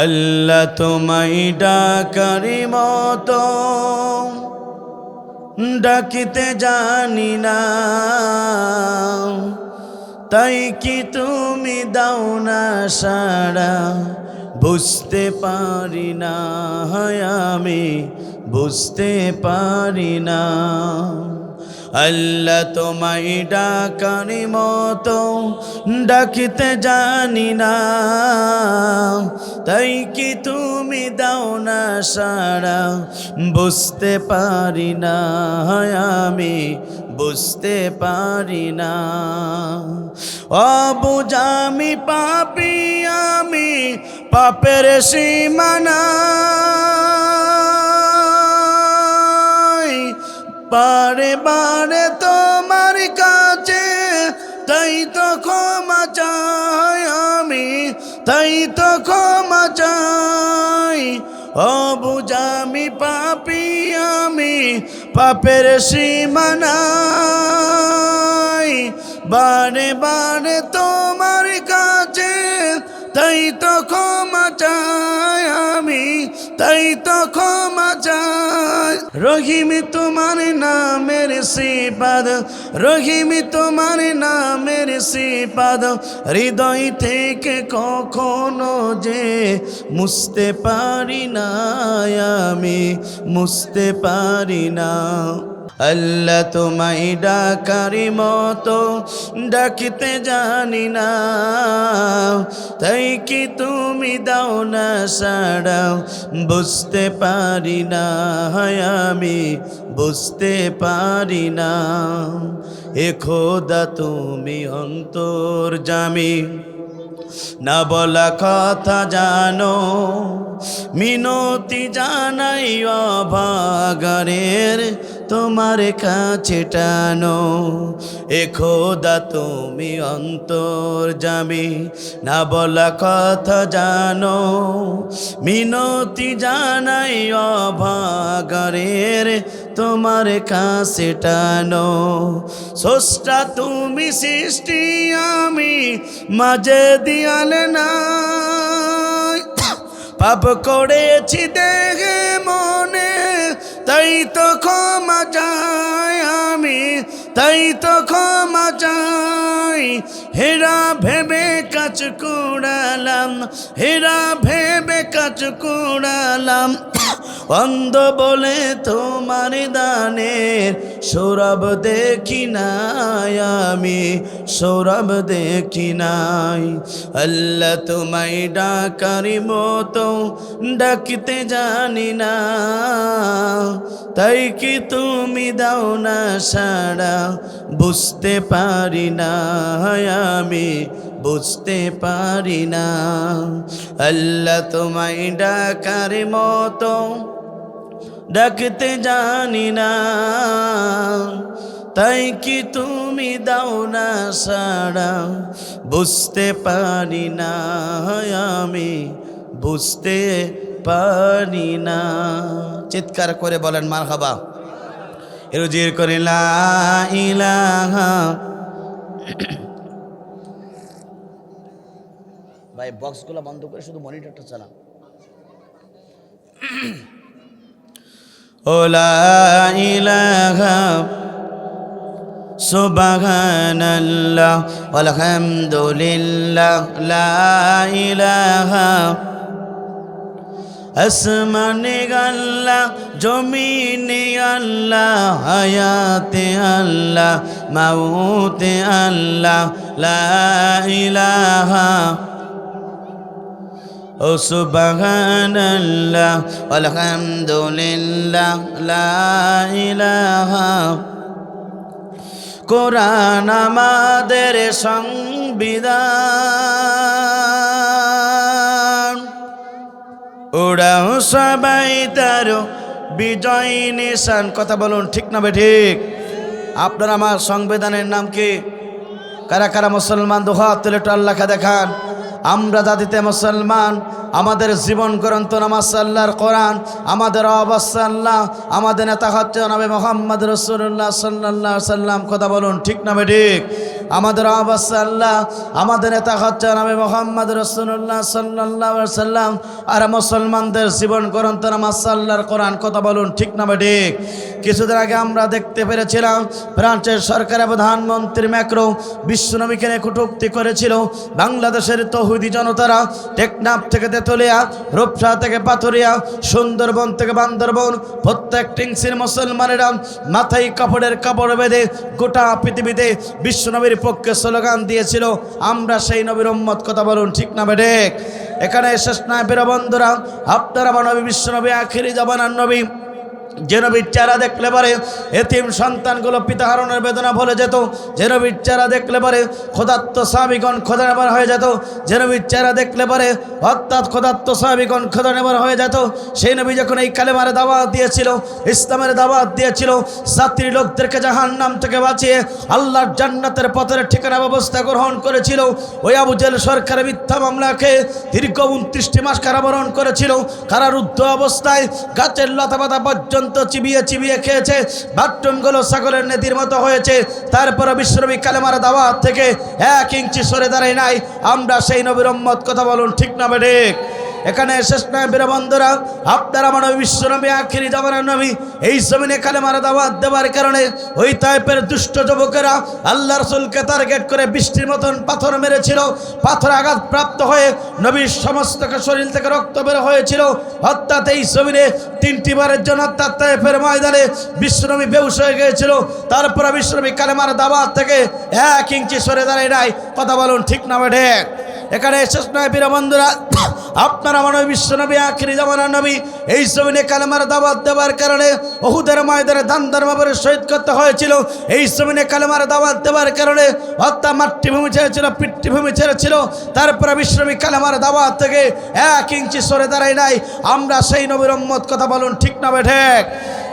আল্লাহ তোমায় ডাকার মতো ডাকিতে জানি না, তাই কি তুমি দাও না সাড়া, বুঝতে পারি না আমি, বুঝতে পারি না। আল্লাহ তোমায় ডাকার মতো ডাকিতে জানি না, তাই কি তুমি দাও না সাড়া, বুঝতে পারি না আমি, বুঝতে পারি না। অবুঝা আমি পাপী, আমি পাপের সীমানা, বারে বারে তোমার কাছে তাই তো ক্ষমা চাই আমি, তাই তো ক্ষমা চাই। অবুঝা আমি পাপী, আমি পাপের সীমানায়, বারে বারে তোমার কাছে তাই তো ক্ষমা চাই আমি, তাই তো ক্ষমা চাই। রহিম তোমার নামের সিফাত, রহিম তোমার নামের সিফাত, হৃদয় থেকে কখনো যে মুছতে পারি না আমি, মুছতে পারি না। আল্লাহ তোমায় ডাকার মতো ডাকিতে জানি না, তাই কি তুমি দাও না সাড়া, বুঝতে পারি না আমি, বুঝতে পারি না। এ খোদা তুমি অন্তর্যামী, না বলা কথা জানো, মিনতি জানাই অভাগারের তোমার কাছে টানো। এ খোদা তুমি অন্তর্যামী, না বলা কথা জানো, মিনতি জানাই অভাগারের তোমার কাছে টানো। স্রষ্টা তুমি, সৃষ্টি আমি, মাঝে দিয়ালে না, পাপ করেছি দেহে মনে, তাই তো ক্ষমা চাই আমি, তাই তো ক্ষমা চাই। হেরা ভেবে কাজ কুড়ালাম, হেরা ভেবে কাজ কুড়ালাম, অন্ধ বলে তোমার দানের সৌরভ দেখি নাই আমি, সৌরভ দেখি নাই। আল্লাহ তোমায় ডাকার মতো ডাকিতে জানি না, তাই কি তুমি দাও না সাড়া, বুঝতে পারি না আমি, বুঝতে পারি না। আল্লাহ তোমায় ডাকার মতো ডাকতে জানি না, তাই কি তুমি দাও না সাড়া, বুঝতে পারি না আমি, বুঝতে পারি না। চিৎকার করে বলেন মারহাবা, এরজির করে লা ইলাহা। ভাই বক্সগুলো বন্ধ করে শুধু মনিটরটা চালান। ও লা ইলাহা সুবহানাল্লাহ আলহামদুলিল্লাহ, লা ইলাহা। আসমানে আল্লাহ, জমিনে আল্লাহ, হায়াতে আল্লাহ, মাউতে আল্লাহ, লা ইলাহা। ও সুবহানাল্লাহ আলহামদুলিল্লাহ, লা ইলাহা। কোরআন আমাদের সংবিধান, ওরাও সবাই তার বিজয় নিশান। কথা বলুন ঠিক না ঠিক? আপনার আমার সংবিধানের নাম কি? কারা কারা মুসলমান? দুহাত তুলে একটু আল্লাহকে দেখান। আমরা জাতিতে মুসলমান, আমাদের জীবন গ্রন্থ নামাজ আল্লাহর কোরআন, আমাদের অবস্থা আল্লাহ, আমাদের নেতা হচ্ছে নবী মুহাম্মদ রাসূলুল্লাহ সাল্লাল্লাহু আলাইহি সাল্লাম। কথা বলুন ঠিক না ঠিক? আমাদের আবাস আল্লাহ, আমাদের নেতা হচ্ছে নবী মুহাম্মদ রাসূলুল্লাহ সাল্লাল্লাহু আলাইহি সাল্লাম। আর মুসলমানদের জীবন গ্রন্থ নামাজ আল্লাহর কোরআন। কথা বলুন ঠিক না ঠিক? কিছুদিন আগে আমরা দেখতে পেরেছিলাম ফ্রান্সের সরকারের প্রধানমন্ত্রী ম্যাক্রো বিশ্বনবীকে নিয়ে কটূক্তি করেছিল। বাংলাদেশের তৌহিদি জনতারা টেকনাফ থেকে তেতুলিয়া, রূপসা থেকে পাথুরিয়া, সুন্দরবন থেকে বান্দরবন প্রত্যেক টিংসির মুসলমানেরা মাথায় কাপড়ের কাপড় বেঁধে গোটা পৃথিবীতে বিশ্বনবীর পক্ষে স্লোগান দিয়েছিল, আমরা সেই নবীর উম্মত। কথা বলুন ঠিক না ঠিক? এখানে শেষ নয় প্রিয় বন্ধুরা, আপনারা আমার নবী বিশ্বনবী আখিরি জামানার নবী, যে নবীর চেহারা দেখলে পারে এতিম সন্তানগুলো পিতা হারানোর বেদনা ভুলে যেত, যে নবীর চেহারা দেখলে পারে ক্ষুধার্ত সাহাবীগণ ক্ষুধা নেবার হয়ে যেত, যে নবীর চেহারা দেখলে পারে অর্থাৎ ক্ষুধার্ত সাহাবীগণ ক্ষুধা নেবার হয়ে যেত। সেই নবী যখন এই কালেমার দাওয়াত দিয়েছিল, ইসলামের দাওয়াত দিয়েছিল, ছাত্রী লোকদেরকে জাহান্নাম থেকে বাঁচিয়ে আল্লাহর জান্নাতের পথের ঠিকানা ব্যবস্থা গ্রহণ করেছিল। ওই আবু জেহেল সরকারের মিথ্যা মামলাকে দীর্ঘ 29টি মাস কারাবরণ করেছিল। কারারুদ্ধ অবস্থায় গাছের লতা পাতা পর্যন্ত চিবিয়ে চিবিয়ে খেয়েছে, বাথরুমগুলো ছাগলের নেতির মতো হয়েছে। তারপরে বিশ্বনবী কালেমার দাওয়াত থেকে 1 ইঞ্চি সরে দাঁড়ায় নাই। আমরা সেই নবীর উম্মত। কথা বলুন ঠিক না ঠিক? এখানে শেষ নয় প্রিয় বন্ধুরা, আপনারা আমার নবী বিশ্বনবী আখিরি জামানার নবী। এই জমিনে কালেমার দাওয়াত দেওয়ার কারণে ওই তায়েফের দুষ্ট যুবকেরা আল্লাহ রাসূলকে টার্গেট করে বৃষ্টির মতন পাথর মেরেছিল। পাথর আঘাত প্রাপ্ত হয়ে নবীর সমস্ত শরীর থেকে রক্ত বের হয়েছিল। অর্থাৎ এই জমিনে 3টি বারের জন্য অর্থাৎ তায়েফের ময়দানে বিশ্বনবী বেহুশ হয়ে গিয়েছিল। তারপরে বিশ্বনবী কালেমার দাওয়াত থেকে 1 ইঞ্চি সরে দাঁড়ায় নাই। কথা বলুন ঠিক না ঠিক? এখানে শেষ নয় প্রিয় বন্ধুরা, আপনারা আমার নবী বিশ্বনবী আখিরি জামানার নবী। এই জমিনে কালেমার দাওয়াত দেওয়ার কারণে উহুদের ময়দানে দান্দারভাবে শহীদ করতে হয়েছিল। এই জমিনে কালেমার দাওয়াত দেওয়ার কারণে হত্যা মাতৃভূমি ছেড়েছিল, পিতৃভূমি ছেড়েছিল। তারপরে বিশ্বনবী কালেমার দাওয়াত থেকে 1 ইঞ্চি সরে দাঁড়ায় নাই। আমরা সেই নবীর উম্মত। কথা বলুন ঠিক না ঠিক?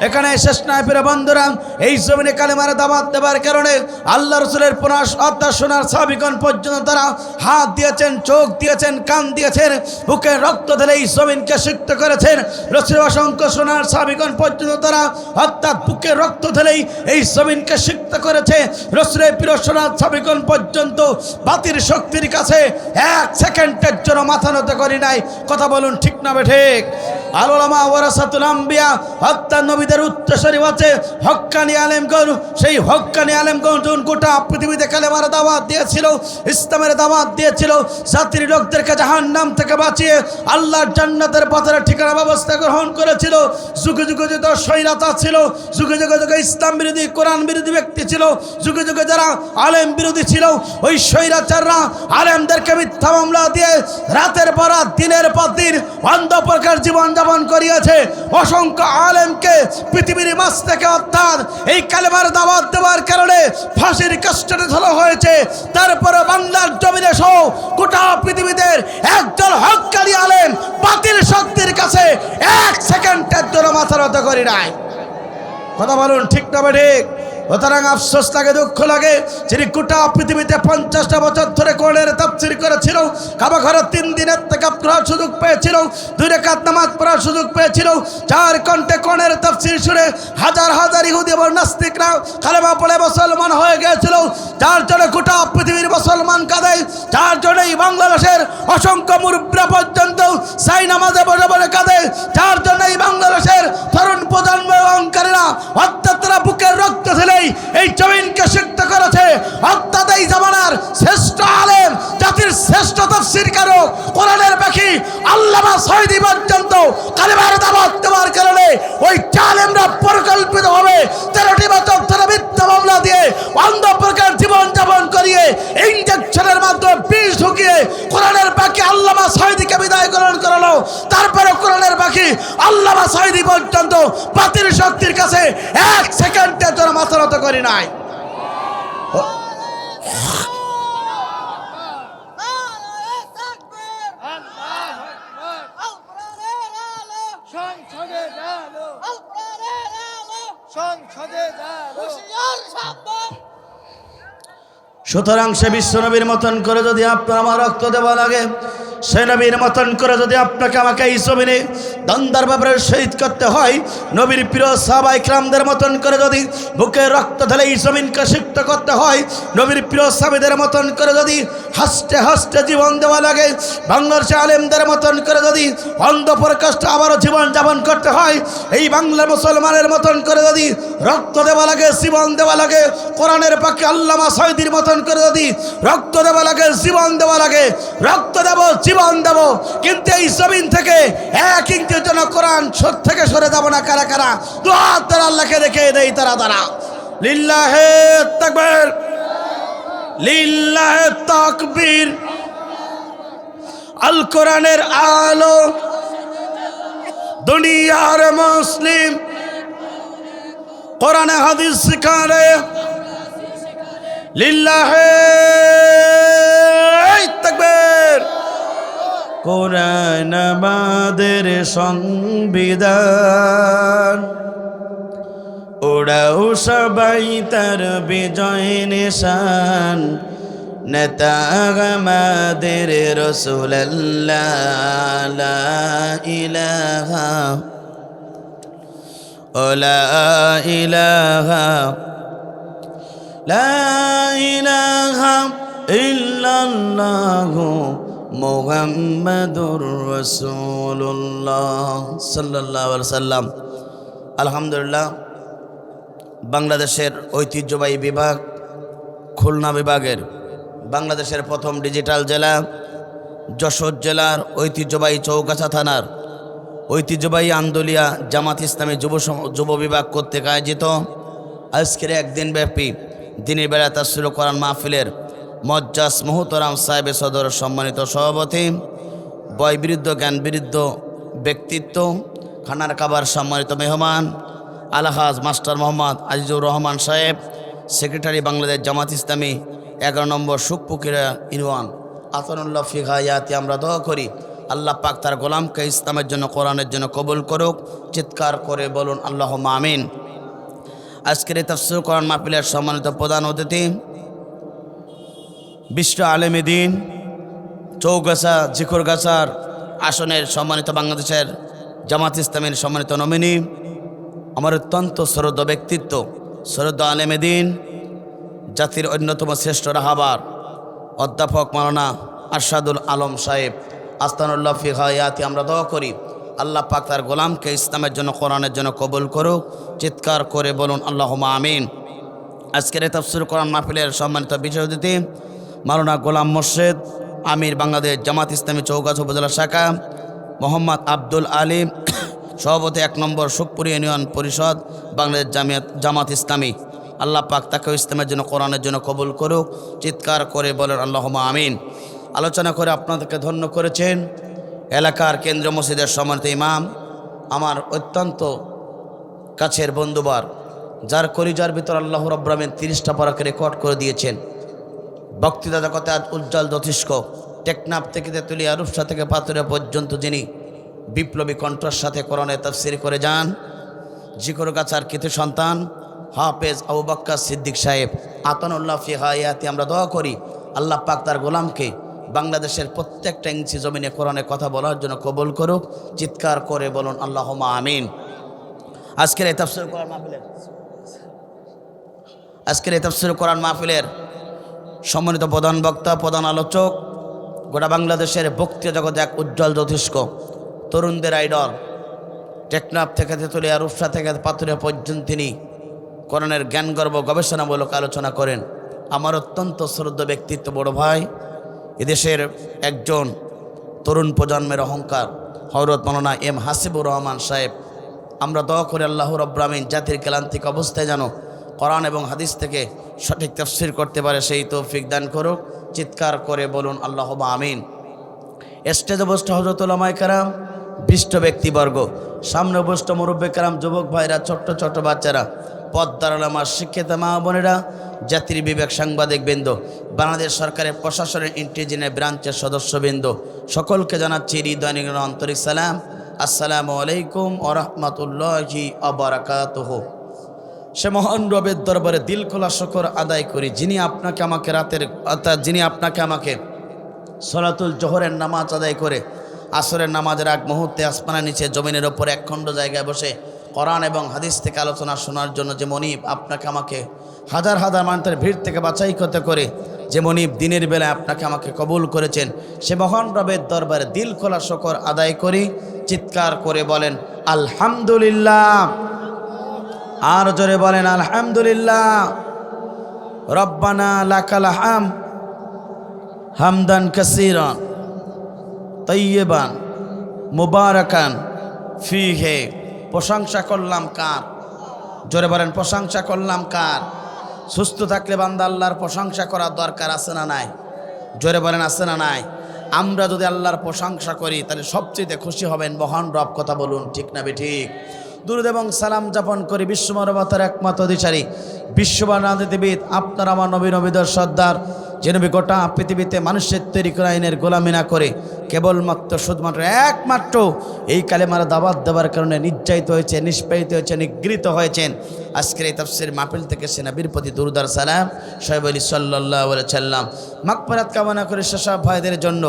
এখানে শেষ নয় প্রিয় বন্ধুরা, এই জমিনে কালেমার দাওয়াত দেওয়ার কারণে আল্লাহ রাসূলের অর্থাৎ সোনার সাহাবীগণ পর্যন্ত তারা হাত দিয়েছেন, চোখ দিয়েছেন, কান দিয়েছেন, বুকে রক্ত ঢেলে এই জমিনকে সিক্ত করেছেন। রাসূলের অসংখ্য সোনার সাহাবীগণ পর্যন্ত তারা অর্থাৎ বুকে রক্ত ঢেলেই এই জমিনকে সিক্ত করেছে। রাসূলের প্রিয় সোনার সাহাবীগণ পর্যন্ত বাতির শক্তির কাছে 1 সেকেন্ডের জন্য মাথা নত করি নাই। কথা বলুন ঠিক না ঠিক? আল উলামা ওয়ারাসাতুল আম্বিয়া, অর্থাৎ নবীদের উত্তরসূরি আছে হক্কানি আলেমগণ। সেই হক্কানি আলেমগণ যখন গোটা পৃথিবীতে কালেমার দাওয়াত দিয়েছিল, ইসলামের দাওয়াত দিয়েছিল, ছাত্রী লোকদেরকে জাহান্নাম থেকে বাঁচিয়ে আল্লাহর জান্নাতের পথের ঠিকানা ব্যবস্থা গ্রহণ করেছিল। যুগে যুগে যত স্বৈরাচার ছিল, যুগে যুগে যুগে ইসলাম বিরোধী, কোরআন বিরোধী ব্যক্তি ছিল, যুগে যুগে যারা আলেম বিরোধী ছিল, ওই স্বৈরাচাররা আলেমদেরকে মিথ্যা মামলা দিয়ে রাতের পর রাত, দিনের পর দিন অন্ধ প্রকার জীবনযাপন করিয়েছে। অসংখ্য আলেমকে পৃথিবীর মাঝ থেকে অর্থাৎ এই কালেমার দাওয়াত দেওয়ার কারণে ফাঁসির কাস্টে ধরা হয়েছে। তারপরে বাংলার জমিনে সহ গোটা পৃথিবীতে একজন হক্কানি আলেম বাতিল শক্তির কাছে 1 সেকেন্ডের জন্য মাথা নত করি নাই। কথা বলুন ঠিক না ঠিক? সুতরাং আফসোস লাগে, দুঃখ লাগে, যিনি গোটা পৃথিবীতে 50টা বছর ধরে কোরআনের তাফসীর করেছিল, কাবা ঘরে 3 দিনের ইতিকাফ করার সুযোগ পেয়েছিল, 2 রাকাত নামাজ পড়ার সুযোগ পেয়েছিল, 4 ঘন্টা কোরআনের তাফসীর শুনে হাজার হাজার ইহুদি এবং নাস্তিকরা কালেমা পড়ে মুসলমান হয়ে গিয়েছিল। যার জন্য গোটা পৃথিবীর মুসলমান কাঁদে, যার জন্য এই বাংলাদেশের অসংখ্য মুরব্বিরা পর্যন্ত সাই নামাজে বসে বসে কাঁদে, যার জন্য এই বাংলাদেশের তরুণ প্রজন্ম অহংকারীরা অর্থাৎ তারা বুকের রক্ত ঢেলে এই জমিনকে সিক্ত করেছে। অর্থাৎ এই জামানার শ্রেষ্ঠ আলেম, জাতির শ্রেষ্ঠ তাফসীরকারক, কোরআনের পাখি আল্লামা সাঈদী পর্যন্ত কালেমার দাওয়াত দেওয়ার কারণে ওই জালেমরা পরিকল্পিতভাবে 13টি বছর ধরে মিথ্যা মামলা দিয়ে অন্ধ প্রকার জীবনযাপন করিয়ে ইনজেকশনের মাধ্যমে বিষ ঢুকিয়ে কোরআনের পাখি আল্লামা সাঈদীকে বিদায় গ্রহণ করালো। তারপরে কোরআনের পাখি আল্লামা সাঈদী পর্যন্ত বাতিল শক্তির কাছে 1 সেকেন্ডের জন্য মাথা নত করি নাই। সুতরাং সে বিশ্বনবীর মতন করে যদি আপনার আমার রক্ত দেওয়া লাগে, সে নবীর মতন করে যদি আপনাকে আমাকে এই জমিনে দন্দার ব্যাপারে শহীদ করতে হয়, নবীর প্রিয় সাহাবা ইকরামদের মতন করে যদি বুকে রক্ত ঢেলে এই জমিনকে সিক্ত করতে হয়, নবীর প্রিয় সাহাবীদের মতন করে যদি হাসতে হাসতে জীবন দেওয়া লাগে, বাংলাদেশে আলেমদের মতন করে যদি অন্ধপ্রকাশে আবারও জীবন যাপন করতে হয়, এই বাংলা মুসলমানের মতন করে যদি রক্ত দেওয়া লাগে, জীবন দেওয়া লাগে, কোরআনের পক্ষে আল্লামা সাঈদীর মতন করে যদি রক্ত দেওয়া লাগে, জীবন দেওয়া লাগে, রক্ত দেব, জীবন দেব, কিন্তু এই জমিন থেকে এক ইঞ্চির জন্য কোরআন থেকে সরে যাব না। কারা কারা দুআ তারা আল্লাহকে রেখে দেই, তারা তারা লিল্লাহে তাকবীর, লিল্লাহে তাকবীর। আল কোরআনের আলো দুনিয়ার মুসলিম, কোরআনে হাদিস শিখারে, লিল্লাহে তাকবীর। কোরআন আমাদের সংবিধান, ওরাও সবাই তার বিজয় নিশান, নেতা আমাদের রাসূলুল্লাহ, লা ইলাহা লা ইলাহা লা ইলাহা ইল্লাল্লাহু মুহাম্মাদুর রাসূলুল্লাহ সাল্লাল্লাহু আলাইহি সাল্লাম। আলহামদুলিল্লাহ, বাংলাদেশের ঐতিহ্যবাহী বিভাগ খুলনা বিভাগের বাংলাদেশের প্রথম ডিজিটাল জেলা, যশোর জেলার ঐতিহ্যবাহী চৌগাছা থানার ঐতিহ্যবাহী আন্দোলিয়া জামাত ইসলামী যুব বিভাগ কর্তৃক আয়োজিত আজকের একদিনব্যাপী দিনের বেলা তাফসীর কোরআন মাহফিলের মজ্জাস মুহতারাম সাহেবে সদর সম্মানিত সভাপতি, বয়বিরুদ্ধ জ্ঞানবিরুদ্ধ ব্যক্তিত্ব, খানার কাবার সম্মানিত মেহমান আলহাজ মাস্টার মোহাম্মদ আজিজুর রহমান সাহেব, সেক্রেটারি বাংলাদেশ জামাত ইসলামী 11 নম্বর সুখপুকুরা ইউনিয়ন, আতানুল্লাহ ফি হায়াতি। আমরা দোয়া করি আল্লাহ পাক তার গোলামকে ইসলামের জন্য, কোরআনের জন্য কবুল করুক। চিৎকার করে বলুন আল্লাহুম্মা আমিন। আজকের এই তাফসীর কোরআন মাহফিলের সম্মানিত প্রধান অতিথি, বিশ্ব আলেমে দ্বীন চৌগাছা জিকরগাছার আসনের সম্মানিত বাংলাদেশের জামাত ইসলামের সম্মানিত নমিনি, আমার অত্যন্ত শ্রদ্ধেয় ব্যক্তিত্ব, শ্রদ্ধেয় আলেমে দ্বীন, জাতির অন্যতম শ্রেষ্ঠ রাহাবার অধ্যাপক মাওলানা আরশাদুল আলম সাহেব, আস্তানুল্লাহ ফি হায়াতি। আমরা দোয়া করি আল্লাহ পাক তার গোলামকে ইসলামের জন্য, কোরআনের জন্য কবুল করুক। চিৎকার করে বলুন আল্লাহুম্মা আমিন। আজকের এই তাফসীর কোরআন মাহফিলের সম্মানিত বিশেষ অতিথি মাওলানা গোলাম মোর্শেদ আমির, বাংলাদেশ জামাত ইসলামী চৌগাছা উপজেলা শাখা, মোহাম্মদ আব্দুল আলিম সভাপতি 1 নম্বর সুখপুরি ইউনিয়ন পরিষদ, বাংলাদেশ জামাত ইসলামী। আল্লাহ পাক তাকে ইসলামের জন্য, কোরআনের জন্য কবুল করুক। চিৎকার করে বলেন আল্লাহুম্মা আমিন। আলোচনা করে আপনাদেরকে ধন্য করেছেন এলাকার কেন্দ্রীয় মসজিদের সম্মানিত ইমাম, আমার অত্যন্ত কাছের বন্ধুবার, যার কলিজার ভিতর আল্লাহ রাব্বুল আলামিন 30টা পারাকে রেকর্ড করে দিয়েছেন। বক্তৃতা জগতে আজ উজ্জ্বল জ্যোতিষ্ক, টেকনাফ থেকে তেতুলিয়া, রূপসা থেকে পাথুরিয়া পর্যন্ত যিনি বিপ্লবী কণ্ঠের সাথে কোরআনের তাফসীর করে যান, জিকরগাছার কৃতি সন্তান হাফেজ আবু বকর সিদ্দিক সাহেব, আতানুল্লাহ ফি হায়াতি। আমরা দোয়া করি আল্লাহ পাক তার গোলামকে বাংলাদেশের প্রত্যেকটা ইঞ্চি জমিনে কোরআনে কথা বলার জন্য কবুল করুক। চিৎকার করে বলুন আল্লাহুম্মা আমিন। আজকের এই তাফসীর কোরআন মাহফিলের সম্মানিত প্রধান বক্তা, প্রধান আলোচক, গোটা বাংলাদেশের বক্তৃতা জগতে এক উজ্জ্বল জ্যোতিষ্ক, তরুণদের আইডল, টেকনাফ থেকে তেতুলিয়া, রূপসা থেকে পাথুরিয়া পর্যন্ত তিনি কোরআনের জ্ঞানগর্ভ গবেষণামূলক আলোচনা করেন। আমার অত্যন্ত শ্রদ্ধেয় ব্যক্তিত্ব, বড় ভাই, এদেশের একজন তরুণ প্রজন্মের অহংকার হযরত মাওলানা এম হাসিবুর রহমান সাহেব। আমরা দোয়া করি আল্লাহ রাব্বুল আমিন জাতির ক্লান্তিক অবস্থায় যেন কোরআন এবং হাদিস থেকে সঠিক তাফসীর করতে পারে, সেই তৌফিক দান করুক। চিৎকার করে বলুন আল্লাহুম্মা আমিন। স্টেজে বসত হযরত উলামায়ে কেরাম, বিশিষ্ট ব্যক্তিবর্গ, সামনে বসত মুরব্বী কেরাম, যুবক ভাইরা, ছোট্ট ছোট্ট বাচ্চারা, পদ্মার আলেমা, শিক্ষিত মা বোনেরা, জাতির বিবেক সাংবাদিক বৃন্দ, বাংলাদেশ সরকারের প্রশাসনের ইন্টেলিজেন্স ব্রাঞ্চের সদস্যবৃন্দ, সকলকে জানাচ্ছি হৃদয় আন্তরিক সালাম। আসসালামু আলাইকুম ওয়া রাহমাতুল্লাহি ওয়া বারাকাতুহু। সে মহান রবের দরবারে দিল খোলা শুকর আদায় করি, যিনি আপনাকে আমাকে সলাতুল জোহরের নামাজ আদায় করে আসরের নামাজের আগ মুহূর্তে আসমানের নিচে জমিনের ওপর একখণ্ড জায়গায় বসে কোরআন এবং হাদিস থেকে আলোচনা শোনার জন্য যে মনিব আপনাকে আমাকে হাজার হাজার মানুষের ভিড় থেকে বাছাই করতে করে যে মনিব দিনের বেলায় আপনাকে আমাকে কবুল করেছেন, সে মহান রবের দরবারে দিল খোলা শুকর আদায় করি। চিৎকার করে বলেন আলহামদুলিল্লাহ, আর জোরে বলেন আলহামদুলিল্লাহ। রব্বানা লাকাল হামদ হামদান কাসীরান তাইয়্যিবান মুবারাকান ফীহি। প্রশংসা করলাম কার? জোরে বলেন প্রশংসা করলাম কার? সুস্থ থাকলে বান্দা আল্লাহর প্রশংসা করার দরকার আছে না নাই? জোরে বলেন আছে না নাই? আমরা যদি আল্লাহর প্রশংসা করি তাহলে সবচেয়ে খুশি হবেন মহান রব। কথা বলুন ঠিক না বেঠিক? দুরূদ এবং সালাম যাপন করি বিশ্বমানবতার একমাত্র অধিকারী বিশ্ববাণীবিদ আপনার আমার নবী নবীদের সর্দার, যে নবী গোটা পৃথিবীতে মানুষের তৈরি করা আইনের গোলামি না করে কেবলমাত্র শুধুমাত্র একমাত্র এই কালেমার দাওয়াত দেওয়ার কারণে নির্যাতিত হয়েছে, নিষ্পেষিত হয়েছে, নিগৃহীত হয়েছেন। আজকের এই তাফসীর মাহফিল থেকে সে নবীর প্রতি দুরূদ আর সালাম শোয়েব আলী সাল্লাল্লাহু আলাইহি সাল্লাম মাগফিরাত কামনা করে সেসব ভাইদের জন্য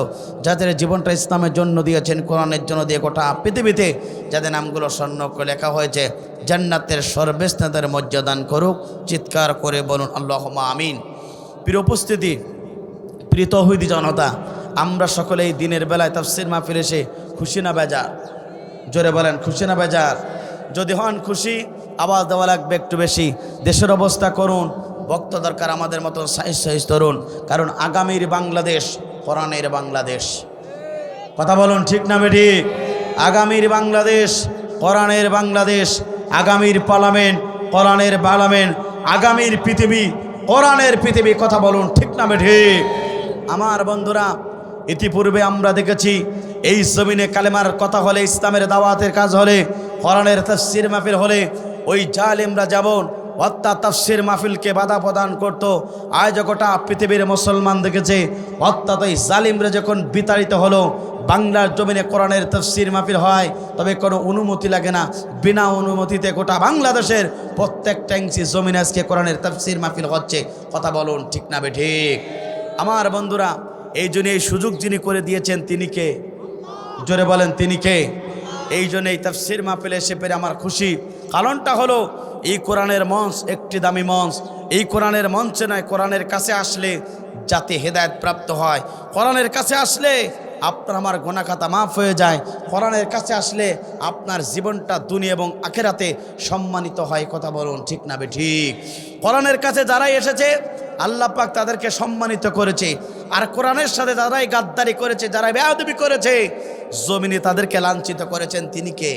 যাদের জীবনটা ইসলামের জন্য দিয়েছেন, কোরআনের জন্য দিয়ে গোটা পৃথিবীতে যাদের নামগুলো স্বর্ণ করে লেখা হয়েছে, জান্নাতের সর্বশ্রেষ্ঠদের মর্যাদান করুক। চিৎকার করে বলুন আল্লাহুম্মা আমিন। প্রিয় উপস্থিতি, প্রিয় তৌহিদি জনতা, আমরা সকলে এই দিনের বেলায় তাফসীর মাহফিল এসে খুশি না বেজার? জোরে বলেন খুশি না বেজার? যদি হন খুশি, আওয়াজ দেওয়া লাগবে একটু বেশি। দেশের অবস্থা করুন, বক্তা দরকার আমাদের মতো সাহিত্য তরুণ, কারণ আগামীর বাংলাদেশ কোরআনের বাংলাদেশ। কথা বলুন ঠিক না বেঠিক? আগামীর বাংলাদেশ কোরআনের বাংলাদেশ, আগামীর পার্লামেন্ট কোরআনের পার্লামেন্ট, আগামীর পৃথিবী কোরআনের পৃথিবী। কথা বলুন ঠিক না বেঠিক? আমার বন্ধুরা, ইতিপূর্বে আমরা দেখেছি এই জমিনে কালেমার কথা হলে, ইসলামের দাওয়াতের কাজ হলে, কোরআনের তাফসীর মাহফিল হলে ওই জালেমরা যেমন অর্থাৎ তাফসীর মাহফিলকে বাধা প্রদান করত, আজ গোটা পৃথিবীর মুসলমান দেখেছে অর্থাৎ ওই জালিমরা যখন বিতাড়িত হলো, বাংলার জমিনে কোরআনের তাফসীর মাহফিল হয়, তবে কোনো অনুমতি লাগে না, বিনা অনুমতিতে গোটা বাংলাদেশের প্রত্যেকটা ইঞ্চি জমিনে আজকে কোরআনের তাফসীর মাহফিল হচ্ছে। কথা বলুন ঠিক না বেঠিক? আমার বন্ধুরা, এই জন্য এই সুযোগ যিনি করে দিয়েছেন তিনি কে? জোরে বলেন তিনি কে? এই জন্য এই তাফসীর মাহফিলে এসে পেরে আমার খুশি। কারণটা হলো এই কোরআনের মঞ্চ একটি দামি মঞ্চ। এই কোরআনের মঞ্চে নয়, কোরআনের কাছে আসলে যাতে হেদায়েত প্রাপ্ত হয়, কোরআনের কাছে আসলে আপনার আমার গুনাহ খাতা মাফ হয়ে যায়, কোরআনের কাছে আসলে আপনার জীবনটা দুনিয়া এবং আখিরাতে সম্মানিত হয়। কথা বলুন ঠিক না বেঠিক? কোরআনের কাছে যারাই এসেছে আল্লাহ পাক তাদেরকে সম্মানিত করেছে, আর কোরআনের সাথে যারাই গাদ্দারি করেছে, যারা বেয়াদবি করেছে, জমিনে তাদেরকে লাঞ্ছিত করেছেন। তিনি কে?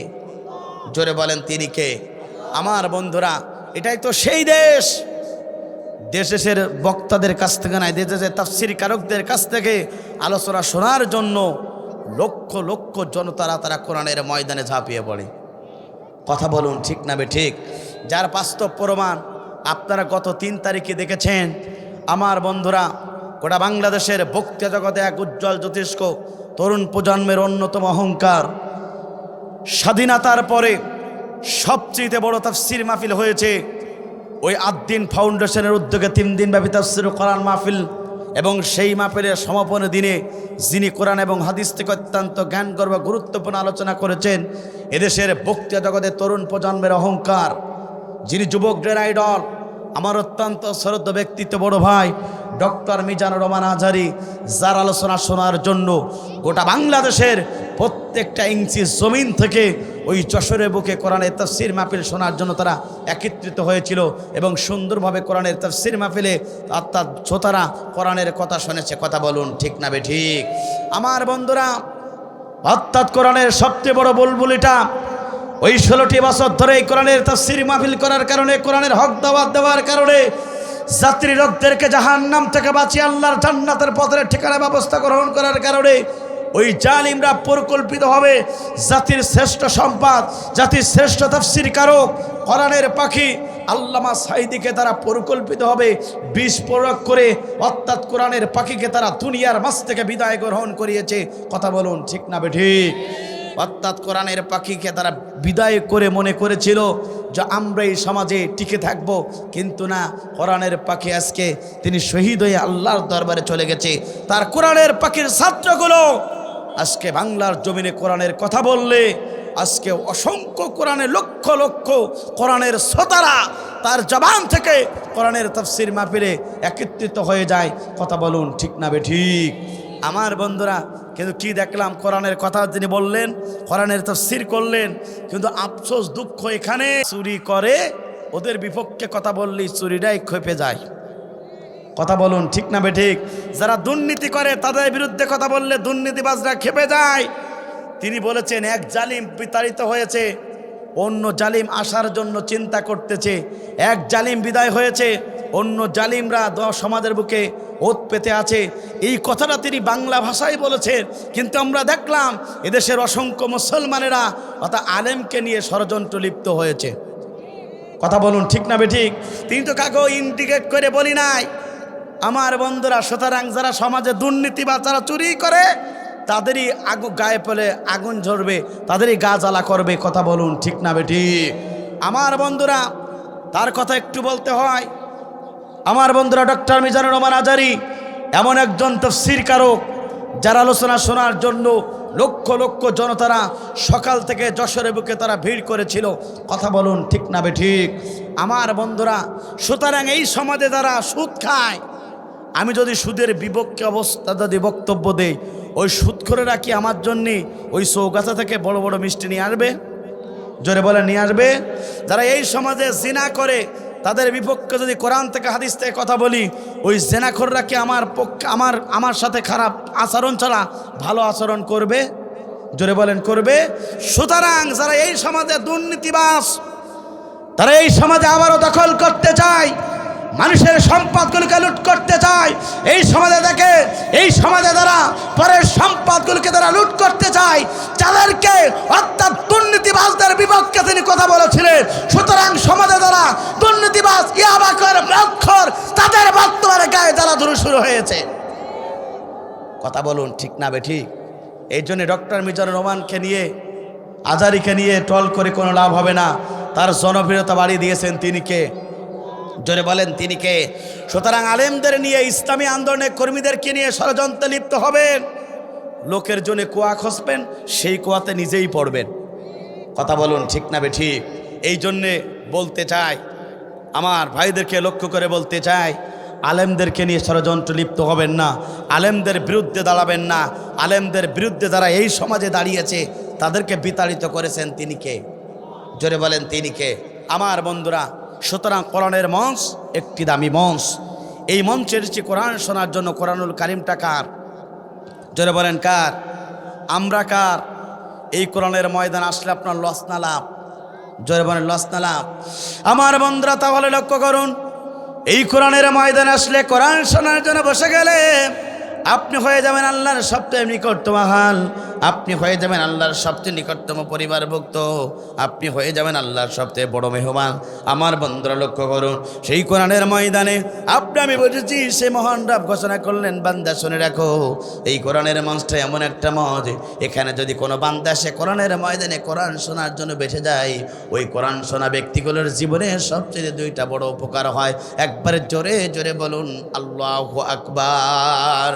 জোরে বলেন তিনি কে? আমার বন্ধুরা, এটাই তো সেই দেশ। দেশের বক্তাদের কাছ থেকে নয়, দেশের তাফসীর কারকদের কাছ থেকে আলোচনা শোনার জন্য লক্ষ লক্ষ জনতারা তারা কোরআনের ময়দানে ঝাঁপিয়ে পড়ে। কথা বলুন ঠিক না বেঠিক? যার বাস্তব প্রমাণ আপনারা গত 3 তারিখে দেখেছেন। আমার বন্ধুরা, গোটা বাংলাদেশের বক্তৃতা জগতে এক উজ্জ্বল জ্যোতিষ্ক তরুণ প্রজন্মের অন্যতম অহংকার, স্বাধীনতার পরে সবচেয়ে বড় তাফসীর মাহফিল হয়েছে ওই আদ্দিন ফাউন্ডেশনের উদ্যোগে 3 দিনব্যাপী তাফসীর কোরআন মাহফিল। এবং সেই মাহফিলের সমাপনী দিনে যিনি কোরআন এবং হাদিস থেকে অত্যন্ত জ্ঞানগর্ভ গুরুত্বপূর্ণ আলোচনা করেছেন, এদেশের বক্তৃতা জগতে তরুণ প্রজন্মের অহংকার, যিনি যুবকদের আইডল, আমার অত্যন্ত শ্রদ্ধ ব্যক্তিত্ব বড় ভাই ডক্টর মিজানুর রহমান আজহারি, যার আলোচনা শোনার জন্য গোটা বাংলাদেশের প্রত্যেকটা ইঞ্চি জমিন থেকে ওই যশোরের বুকে কোরআনের তাফসীর মাহফিল শোনার জন্য তারা একত্রিত হয়েছিল এবং সুন্দরভাবে কোরআনের তাফসীর মাহফিলে অর্থাৎ শ্রোতারা কোরআনের কথা শুনেছে। কথা বলুন ঠিক না বেঠিক? আমার বন্ধুরা, অর্থাৎ কোরআনের সবচেয়ে বড় বুলবুলিটা ওই 16টি বছর ধরে এই কোরআনের তাফসীর মাহফিল করার কারণে, কোরআনের হক দাওয়াত দেওয়ার কারণে যাত্রী লোকদেরকে জাহান্নাম থেকে বাঁচিয়ে আল্লাহর জান্নাতের পথের ঠিকানা ব্যবস্থা গ্রহণ করার কারণে ওই জালিমরা পরিকল্পিতভাবে জাতির শ্রেষ্ঠ সম্পদ, জাতির শ্রেষ্ঠ তাফসীর কারক, কোরআনের পাখি আল্লামা সাঈদীকে তারা পরিকল্পিতভাবে বিষ প্রয়োগ করে অর্থাৎ কোরআনের পাখিকে তারা দুনিয়ার মাঝ থেকে বিদায় গ্রহণ করিয়েছে। কথা বলুন ঠিক না বেঠিক? অর্থাৎ কোরআনের পাখিকে তারা বিদায় করে মনে করেছিল যে আমরা এই সমাজে টিকে থাকব, কিন্তু না, কোরআনের পাখি আজকে তিনি শহীদ হয়ে আল্লাহর দরবারে চলে গেছে। তার কোরআনের পাখির ছাত্রগুলো আজকে বাংলার জমিনে কোরআনের কথা বললে আজকে অসংখ্য কোরআনের লক্ষ লক্ষ কোরআনের শ্রোতারা তার জবান থেকে কোরআনের তাফসীর মাহফিলে একত্রিত হয়ে যায়। কথা বলুন ঠিক না বেঠিক? আমার বন্ধুরা, কিন্তু কি দেখলাম, কোরআনের কথা তিনি বললেন, কোরআনের তাফসীর করলেন, কিন্তু আফসোস দুঃখ এখানে চুরি করে ওদের বিপক্ষে কথা বললেই চুরিটাই খেপে যায়। কথা বলুন ঠিক না বেঠিক? যারা দুর্নীতি করে তাদের বিরুদ্ধে কথা বললে দুর্নীতিবাজরা খেপে যায়। তিনি বলেছেন এক জালিম বিতাড়িত হয়েছে, অন্য জালিম আসার জন্য চিন্তা করতেছে। এক জালিম বিদায় হয়েছে, অন্য জালিমরা সমাজের বুকে ওত পেতে আছে। এই কথাটা তিনি বাংলা ভাষায় বলেছেন, কিন্তু আমরা দেখলাম এদেশের অসংখ্য মুসলমানেরা অর্থাৎ আলেমকে নিয়ে ষড়যন্ত্র লিপ্ত হয়েছে। কথা বলুন ঠিক না বেঠিক? তিনি তো কাকে ইন্ডিকেট করে বলি নাই। আমার বন্ধুরা, সুতরাং যারা সমাজে দুর্নীতি বা যারা চুরি করে তাদেরই গায়ে পেলে আগুন ঝরবে, তাদেরই গা জ্বালা করবে। কথা বলুন ঠিক না বেঠিক? আমার বন্ধুরা, তার কথা একটু বলতে হয়। আমার বন্ধুরা, ডক্টর মিজানুর রহমান আজারী এমন একজন তাফসীর কারক যার আলোচনা শোনার জন্য লক্ষ লক্ষ জনতারা সকাল থেকে যশোরের বুকে তারা ভিড় করেছিল। কথা বলুন ঠিক না বেঠিক? আমার বন্ধুরা, সুতরাং এই সমাজে যারা সুদ খায়, আমি যদি সুদের বিপক্ষে অবস্থা যদি বক্তব্য দেই, ওই সুদখোরেরা কি আমার জন্যে ওই চৌগাছা থেকে বড় বড় মিষ্টি নিয়ে আসবে? জোরে বলে নিয়ে আসবে? যারা এই সমাজে জিনা করে তাদের বিপক্ষে যদি কোরআন থেকে হাদিস থেকে কথা বলি, ওই জেনাখোররা কি আমার পক্ষে আমার সাথে খারাপ আচরণ ছাড়া ভালো আচরণ করবে? জোরে বলেন করবে? সুতরাং যারা এই সমাজে দুর্নীতিবাজ, তারা এই সমাজে আবারও দখল করতে চায়, মানুষের সম্পদগুলোকে লুট করতে চায়। এই সমাজে দেখে, এই সমাজে যারা পরের সম্পদগুলোকে তারা লুট করতে চায়, যাদেরকে অর্থাৎ দুর্নীতিবাজদের বিপক্ষে তিনি কথা বলেছিলেন। সুতরাং সমাজে যারা দুর্নীতিবাজ ইয়াবাকর অক্ষর, তাদের বর্তমানে গায়ে জ্বালা ধরে শুরু হয়েছে। কথা বলুন ঠিক না বেঠিক? এই জন্য ডক্টর মিজানুর রহমানকে নিয়ে, আজারীকে নিয়ে টল করে কোনো লাভ হবে না। তার জনপ্রিয়তা বাড়িয়ে দিয়েছেন তিনি কে? জোরে বলেন তিনি কে? সুতরাং আলেমদের নিয়ে, ইসলামী আন্দোলনের কর্মীদেরকে নিয়ে ষড়যন্ত্রে লিপ্ত হবেন, লোকের জন্য কুয়া খসবেন, সেই কুয়াতে নিজেই পড়বেন। কথা বলুন ঠিক না বেঠিক? এই জন্যে বলতে চাই, আমার ভাইদেরকে লক্ষ্য করে বলতে চাই, আলেমদেরকে নিয়ে ষড়যন্ত্র লিপ্ত হবেন না, আলেমদের বিরুদ্ধে দাঁড়াবেন না। আলেমদের বিরুদ্ধে যারা এই সমাজে দাঁড়িয়েছে তাদেরকে বিতাড়িত করেছেন তিনি কে? জোরে বলেন তিনি কে? আমার বন্ধুরা, সুতরাং কোরআনের মঞ্চ একটি দামি মঞ্চ। এই মঞ্চের চেয়ে কোরআন শোনার জন্য কোরআনুল কারিমটা কার? জোরে বলেন কার? আমরা কার? এই কোরআনের ময়দান আসলে আপনার লস না লাভ? জোরে বলেন লস না লাভ? আমার বন্ধুরা, তাহলে লক্ষ্য করুন, এই কোরআনের ময়দান আসলে কোরআন শোনার জন্য বসে গেলে আপনি হয়ে যাবেন আল্লাহর সবচেয়ে নিকটতম হাল, আপনি হয়ে যাবেন আল্লাহর সবচেয়ে নিকটতম পরিবারভুক্ত, আপনি হয়ে যাবেন আল্লাহর সবচেয়ে বড় মেহমান। আমার বন্ধুরা লক্ষ্য করুন, সেই কোরআনের ময়দানে আপনি আমি বলেছি, সে মহান রব ঘোষণা করলেন, বান্দা শুনে রাখো, এই কোরআনের মঞ্চটা এমন একটা মঞ্চ, এখানে যদি কোনো বান্দা সে কোরআনের ময়দানে কোরআন শোনার জন্য বেঁচে যায়, ওই কোরআন শোনা ব্যক্তিগুলোর জীবনে সবচেয়ে দুইটা বড় উপকার হয়। একবারে জোরে জোরে বলুন আল্লাহু আকবার।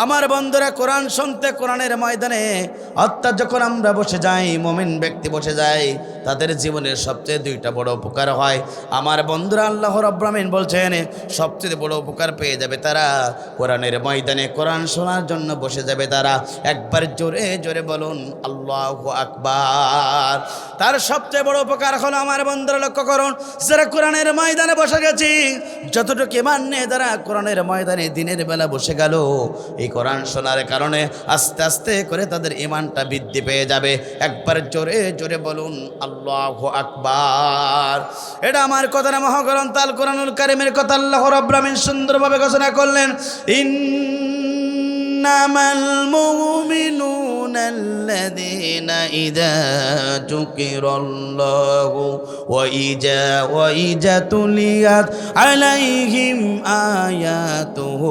আমার বন্ধুরা, কোরআন শুনতে কোরআনের ময়দানে অর্থাৎ যখন আমরা বসে যাই, মুমিন ব্যক্তি বসে যায়, তাদের জীবনের সবচেয়ে দুইটা বড় উপকার হয়। আমার বন্ধুরা, আল্লাহ রাব্বুল আমিন বলছেন, সবচেয়ে বড় উপকার পেয়ে যাবে তারা কোরআনের ময়দানে কোরআন শোনার জন্য বসে যাবে তারা। একবার জোরে জোরে বলুন আল্লাহু আকবার। তার সবচেয়ে বড় উপকার হলো, আমার বন্ধুরা লক্ষ্য করুন, যারা কোরআনের ময়দানে বসে গেছি, যতটুকু ইমান নিয়ে যারা কোরআনের ময়দানে দিনের বেলা বসে গেল, এই কোরআন শোনার কারণে আস্তে আস্তে করে তাদের ইমানটা বৃদ্ধি পেয়ে যাবে। একবার জোরে জোরে বলুন আল্লাহু আকবার। এটা আমার কথা না, মহাগ্রন্থ আল কোরআনুল কারীমের কথা। আল্লাহ রাব্বুল আমিন সুন্দরভাবে ঘোষণা করলেন, ইন্নামাল মুমিনুনা الذين إذا ذكر الله وإذا تليت عليهم آياته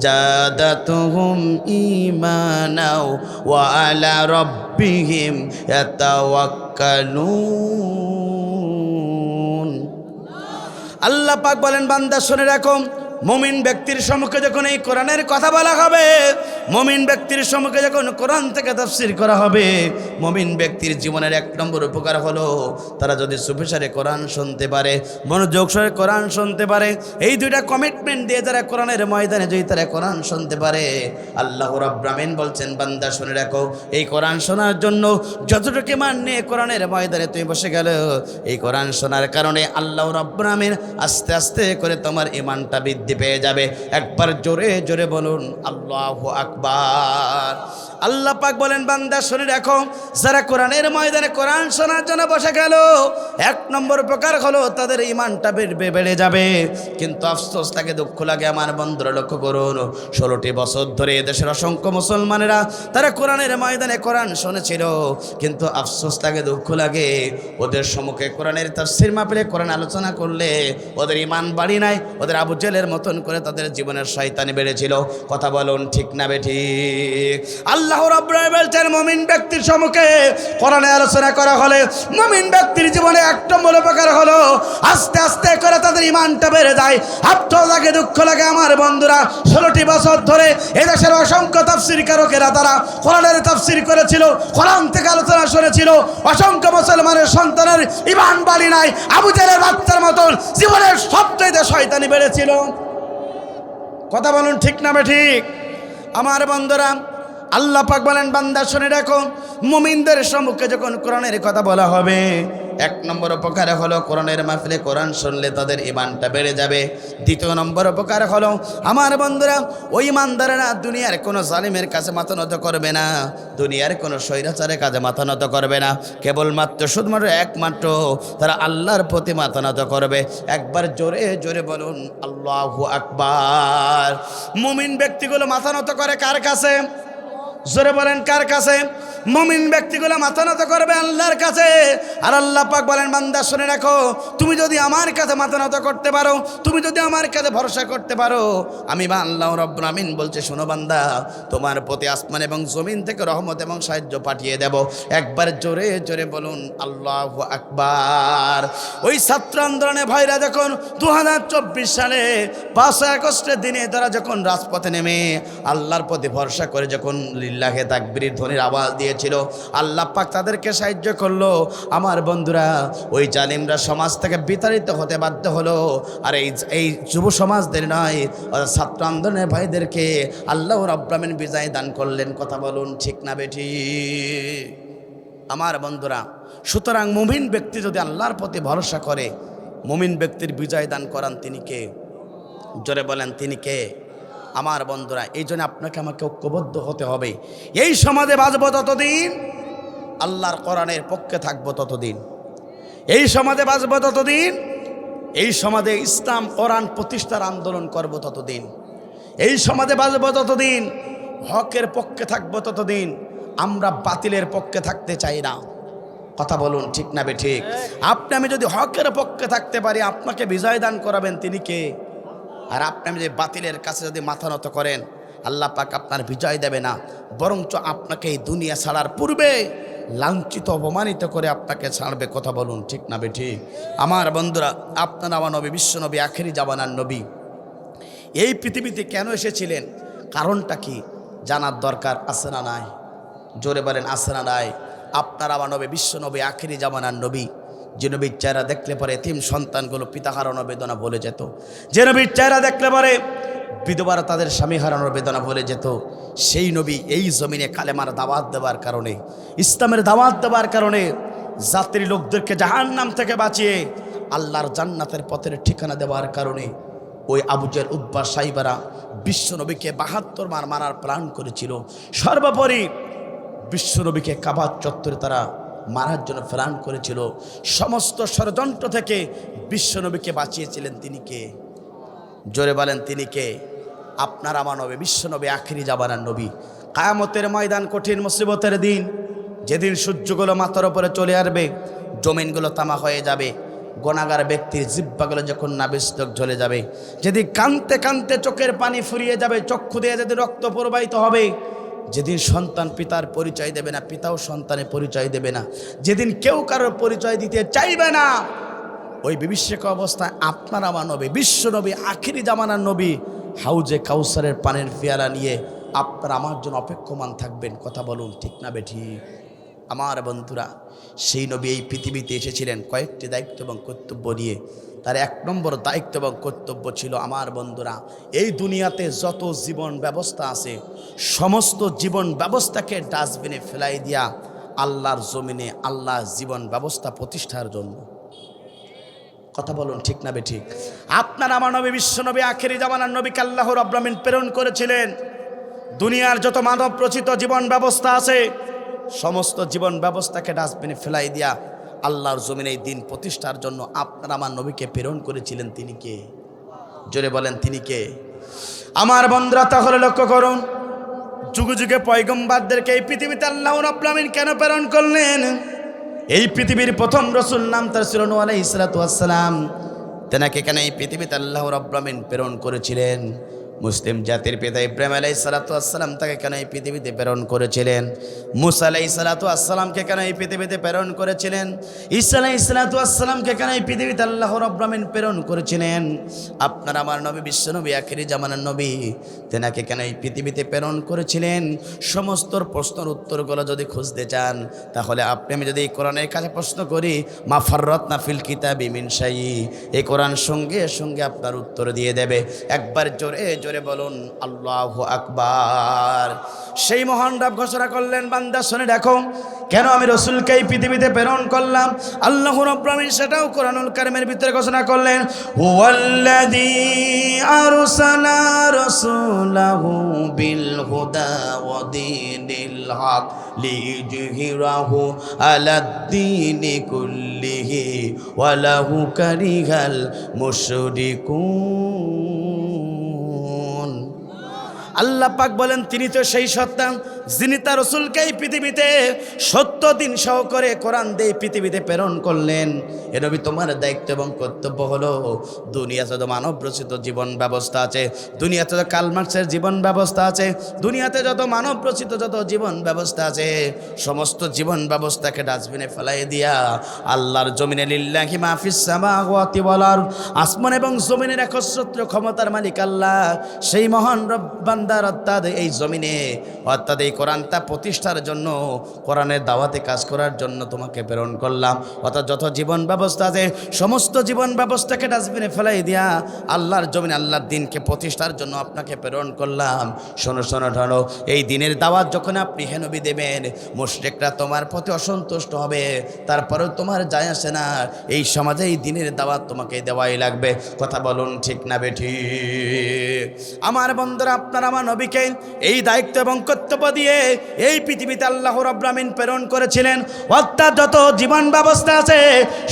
زادتهم إيمانا وعلى ربهم يتوكلون আল্লাহ পাক বলেন, বান্দা শুনে রাখো, মুমিন ব্যক্তির সম্মুখে যখন এই কোরআনের কথা বলা হবে, মুমিন ব্যক্তির সম্মুখে যখন কোরআন থেকে তাফসীর করা হবে, মুমিন ব্যক্তির জীবনের এক নম্বর উপকার হলো তারা যদি চুপিসারে কোরআন শুনতে পারে, মনোযোগ সহকারে কোরআন শুনতে পারে। এই দুইটা কমিটমেন্ট দিয়ে যারা কোরআনের ময়দানে যদি তারা কোরআন শুনতে পারে, আল্লাহ রাব্বুল আমিন বলছেন, বান্দা শুনে রাখো, এই কোরআন শোনার জন্য যতটুকু মান নিয়ে কোরআনের ময়দানে তুমি বসে গেল, এই কোরআন শোনার কারণে আল্লাহ রাব্বুল আমিন আস্তে আস্তে করে তোমার ঈমানটা বৃদ্ধি পেয়ে যাবে। একবার জোরে জোরে বলুন আল্লাহু আকবার। আল্লাহ পাক বলেন, বান্দা শুনে রাখো, যারা কোরআনের ময়দানে কোরআন শোনার জন্য বসে গেল, এক নম্বর প্রকার হলো তাদের ঈমানটা বেড়ে যাবে। কিন্তু আফসোস লাগে, দুঃখ লাগে, আমার বন্ধুরা লক্ষ্য করুন, 16টি বছর ধরে দেশের অসংখ্য মুসলমানেরা তারা কোরআনের ময়দানে কোরআন শুনেছিল, কিন্তু আফসোস লাগে, দুঃখ লাগে, ওদের সম্মুখে কোরআনের তাফসীর মাহফিলে কোরআন আলোচনা করলে ওদের ঈমান বাড়ি নাই, ওদের আবু জেলের মতন করে তাদের জীবনের শয়তানি বেড়েছিল। কথা বলুন ঠিক না বেঠিক? আল্লাহ রাব্বুল আলামিন বলছেন, মুমিন ব্যক্তির সম্মুখে কোরআনে আলোচনা করা হলে মুমিন ব্যক্তির জীবনে এক নম্বর উপকার হলো আস্তে আস্তে করে তাদের ঈমানটা বেড়ে যায়। আফসোস লাগে, দুঃখ লাগে, আমার বন্ধুরা 16টি বছর ধরে এদেশের অসংখ্য তাফসীরকারকেরা তারা কোরআনের তাফসীর করেছিল, কোরআন থেকে আলোচনা শুনেছিল, অসংখ্য মুসলমানের সন্তানের ঈমান বাড়ি নাই, আবু জেলের বাচ্চার মতন জীবনের সবচেয়ে শয়তানি বেড়েছিল। কথা বলুন ঠিক না বেঠিক? আমার বন্ধুরা, আল্লাহ পাক বলেন, বান্দা শুনে রাখো, মুমিনদের সম্মুখে যখন কোরআনের কথা বলা হবে, এক নম্বর উপকার হলো কোরআনের মাহফিলে কোরআন শুনলে তাদের ঈমানটা বেড়ে যাবে। দ্বিতীয় নম্বর উপকার হলো, আমার বন্ধুরা, ওই ঈমানদারেরা দুনিয়ার কোনো জালিমের কাছে মাথা নত করবে না, দুনিয়ার কোনো স্বৈরাচারের কাছে মাথা নত করবে না, কেবলমাত্র শুধুমাত্র একমাত্র তারা আল্লাহর প্রতি মাথা নত করবে। একবার জোরে জোরে বলুন আল্লাহু আকবার। মুমিন ব্যক্তিগুলো মাথা নত করে কার কাছে? জোরে বলেন কার কাছে? মুমিন ব্যক্তিগুলো মাথা নত করবে আল্লাহর কাছে। আর আল্লাহ পাক বলেন, বান্দা শুনে রাখো, তুমি যদি আমার কাছে মাথা নত করতে পারো, তুমি যদি আমার কাছে ভরসা করতে পারো, আমি বা আল্লাহ রাব্বুল আমিন বলছে, শোনো বান্দা, তোমার প্রতি আসমান এবং জমিন থেকে রহমত এবং সাহায্য পাঠিয়ে দেব। একবার জোরে জোরে বলুন আল্লাহু আকবার। ওই ছাত্র আন্দোলনে ভাইরা যখন 2024 সালে 5 আগস্টের দিনে তারা যখন রাজপথে নেমে আল্লাহর প্রতি ভরসা করে যখন লিল্লাহে তাকবীরের ধ্বনির আওয়াজ দিয়েছিল, আল্লাহ পাক তাদেরকে সাহায্য করলো। আমার বন্ধুরা, ওই জালিমরা সমাজ থেকে বিতাড়িত হতে বাধ্য হলো। আর এই যুব সমাজদের নয়, ছাত্র আন্দোলনের ভাইদেরকে আল্লাহ রাব্বুল আমিন বিজয় দান করলেন। কথা বলুন ঠিক না বেঠিক? আমার বন্ধুরা, সুতরাং মুমিন ব্যক্তি যদি আল্লাহর প্রতি ভরসা করে, মুমিন ব্যক্তির বিজয় দান করান তিনি কে? জোরে বলেন তিনি কে? আমার বন্ধুরা, এই জন্য আপনাকে আমাকে ঐক্যবদ্ধ হতে হবে। এই সমাজে বাঁচবো ততদিন, আল্লাহর কোরআনের পক্ষে থাকবো ততদিন। এই সমাজে বাঁচবো ততদিন, এই সমাজে ইসলাম কোরআন প্রতিষ্ঠার আন্দোলন করব ততদিন। এই সমাজে বাঁচবো ততদিন, হকের পক্ষে থাকবো ততদিন। আমরা বাতিলের পক্ষে থাকতে চাই না। কথা বলুন ঠিক না বেঠিক? আপনি আমি যদি হকের পক্ষে থাকতে পারি, আপনাকে বিজয় দান করাবেন তিনি কে? আর আপনি আমি যদি বাতিলের কাছে যদি মাথা নত করেন, আল্লাহ পাক আপনার বিজয় দেবে না, বরঞ্চ আপনাকে এই দুনিয়া ছাড়ার পূর্বে লাঞ্ছিত অপমানিত করে আপনাকে ছাড়বে। কথা বলুন ঠিক না বেঠিক? আমার বন্ধুরা, আপনার আমার নবী, বিশ্ব নবী, আখেরি জামানার নবী এই পৃথিবীতে কেন এসেছিলেন, কারণটা কি জানার দরকার আছে না নাই? জোরে বলেন আছে না নাই? আপনার আমার নবী, বিশ্ব নবী, আখেরি জামানার নবী, যে নবীর চেহারা দেখলে পরে এতিম সন্তানগুলো পিতা হারানোর বেদনা বলে যেত, যে নবীর চেহারা দেখলে পরে বিধবারা তাদের স্বামী হারানোর বেদনা বলে যেত, সেই নবী এই জমিনে কালেমার দাওয়াত দেওয়ার কারণে, ইসলামের দাওয়াত দেওয়ার কারণে জাতির লোকদেরকে জাহান্নাম থেকে বাঁচিয়ে আল্লাহর জান্নাতের পথের ঠিকানা দেওয়ার কারণে ওই আবু জেল, উতবা, সাইবারা বিশ্ব নবীকে 72 বার মারার প্ল্যান করেছিল। সর্বোপরি বিশ্ব নবীকে কাবার চত্বরে তারা মারার জন্য প্ল্যান করেছিল। সমস্ত ষড়যন্ত্র থেকে বিশ্ব নবীকে বাঁচিয়েছিলেন তিনি কে? জোরে বলেন তিনি কে? আপনার আমার নবী, বিশ্ব নবী, আখেরি জামানার নবী। কিয়ামতের ময়দান কঠিন মুসিবতের দিন, যেদিন সূর্যগুলো মাথার উপরে চলে আসবে, জমিনগুলো তামা হয়ে যাবে, গুনাহগার ব্যক্তির জিহ্বাগুলো যখন নাবিস্তক জ্বলে যাবে, যেদিন কাঁদতে কাঁদতে চোখের পানি ফুরিয়ে যাবে, চক্ষু দিয়ে যেদিন রক্ত প্রবাহিত হবে, যেদিন সন্তান পিতার পরিচয় দেবে না, পিতাও সন্তানের পরিচয় দেবে না, যেদিন কেউ কারোর পরিচয় দিতে চাইবে না, ওই বিভীষিকা অবস্থায় আপনার আমার নবী, বিশ্ব নবী, আখিরি জামানার নবী হাউজে কাউসারের পানির পেয়ালা নিয়ে আপনার আমার জন্য অপেক্ষমান থাকবেন। কথা বলুন ঠিক না বেঠি? আমার বন্ধুরা, সেই নবী এই পৃথিবীতে এসেছিলেন কয়েকটি দায়িত্ব এবং কর্তব্য নিয়ে। তার এক নম্বর দায়িত্ব এবং কর্তব্য ছিল, আমার বন্ধুরা, এই দুনিয়াতে যত জীবন ব্যবস্থা আছে সমস্ত জীবন ব্যবস্থাকে ডাস্টবিনে ফেলাই দিয়া আল্লাহর জমিনে আল্লাহর জীবন ব্যবস্থা প্রতিষ্ঠার জন্য। কথা বলুন ঠিক না বেঠিক? আপনার আমার নবী, বিশ্ব নবী, আখেরি জামানার নবীকে আল্লাহ রাব্বুল আলামিন প্রেরণ করেছিলেন দুনিয়ার যত মানব রচিত জীবন ব্যবস্থা আছে সমস্ত জীবন ব্যবস্থাকে ডাস্টবিনে ফেলাই দিয়া আল্লাহর জমিনে এই দিন প্রতিষ্ঠার জন্য আপনার আমার নবীকে প্রেরণ করেছিলেন। তিনি কে? জোরে বলেন, তিনি কে? আমার বন্ধুরা, তাহলে লক্ষ্য করুন, যুগে যুগে পয়গম্বরদেরকে এই পৃথিবীতে আল্লাহ রাব্বুল আলামিন কেন প্রেরণ করলেন? এই পৃথিবীর প্রথম রসুল নাম তার ছিল নূহ আলাইহিস সালাতু ওয়াস সালাম। তেনাকে কেন এই পৃথিবীতে আল্লাহ রাব্বুল আলামিন প্রেরণ করেছিলেন? মুসলিম জাতির পিতা ইব্রাহিম আলাইহিস সালাতু ওয়াস সালাম তাকে কেন এই পৃথিবীতে প্রেরণ করেছিলেন? মূসা আলাইহিস সালাতু ওয়াস সালামকে কেন এই পৃথিবীতে প্রেরণ করেছিলেন? ঈসা আলাইহিস সালাতু ওয়াস সালামকে কেন এই পৃথিবীতে আল্লাহ রাব্বুল আলামিন প্রেরণ করেছিলেন? আপনার আমার নবী, বিশ্ব নবী, আখিরি জামানার নবী, তেনাকে কেন এই পৃথিবীতে প্রেরণ করেছিলেন? সমস্ত প্রশ্নের উত্তরগুলো যদি খুঁজতে চান, তাহলে আপনি আমি যদি এই কোরআনের কাছে প্রশ্ন করি, মা ফাররাতনা ফিল কিতাবি মিন শাই, এই কোরআন সঙ্গে সঙ্গে আপনার উত্তর দিয়ে দেবে। একবার জোরে জোরে বলুন আল্লাহু আকবার। সেই মহান রব ঘোষণা করলেন, বান্দা শুনে দেখো, কেন আমি রসুলকে এই পৃথিবীতে প্রেরণ করলাম। আল্লাহ রাব্বুল আলামিন সেটাও কোরআনুল কারীমের ভিতরে ঘোষণা করলেন, হুয়াল্লাযী আরসালা রাসূলাহু বিল হুদা ওয়া দীনিল হক লিইয়ুযহিরাহু আলাদ-দীনি কুল্লিহি ওয়া লাহু কারিহাল মুশরিকুন। আল্লাহ পাক বলেন, তিনি তো সেই সত্তা যিনি তার রসুলকে এই পৃথিবীতে সত্য দিন সহকারে কোরআন দিয়ে পৃথিবীতে প্রেরণ করলেন। এ নবী, তোমার দায়িত্ব এবং কর্তব্য হলো, দুনিয়াতে যত মানব রচিত জীবন ব্যবস্থা আছে, দুনিয়াতে যত কার্ল মার্কসের জীবন ব্যবস্থা আছে, দুনিয়াতে যত মানব রচিত যত জীবন ব্যবস্থা আছে, সমস্ত জীবন ব্যবস্থাকে ডাস্টবিনে ফেলাই দিয়া আল্লাহর জমিনে লিল্লাহি মা ফিস সামাওয়াতি ওয়াল আরদ, আসমান এবং জমিনের একচ্ছত্র ক্ষমতার মালিক আল্লাহ, সেই মহান রব বান্দার অর্থাৎ এই জমিনে অর্থাৎ এই কোরআনটা প্রতিষ্ঠার জন্য, কোরআনের দাওয়াতে কাজ করার জন্য তোমাকে প্রেরণ করলাম। অর্থাৎ যত জীবন ব্যবস্থা আছে সমস্ত জীবন ব্যবস্থাকে ডাস্টবিনে ফেলাই দিয়া আল্লাহর জমিনে আল্লাহর দিনকে প্রতিষ্ঠার জন্য আপনাকে প্রেরণ করলাম। শোনো শোনো ধরো, এই দিনের দাওয়াত যখন আপনি হে নবী দেবেন, মুশরিকরা তোমার প্রতি অসন্তুষ্ট হবে, তারপরেও তোমার যায় আসে না, এই সমাজে এই দিনের দাওয়াত তোমাকে দেওয়াই লাগবে। কথা বলুন ঠিক না বেঠি? আমার বন্ধুরা, আপনার আমার নবীকে এই দায়িত্ব এবং কর্তব্য দিয়ে এই পৃথিবীতে আল্লাহ রাব্বুল আলামিন প্রেরণ করেছিলেন। অর্থাৎ যত জীবন ব্যবস্থা আছে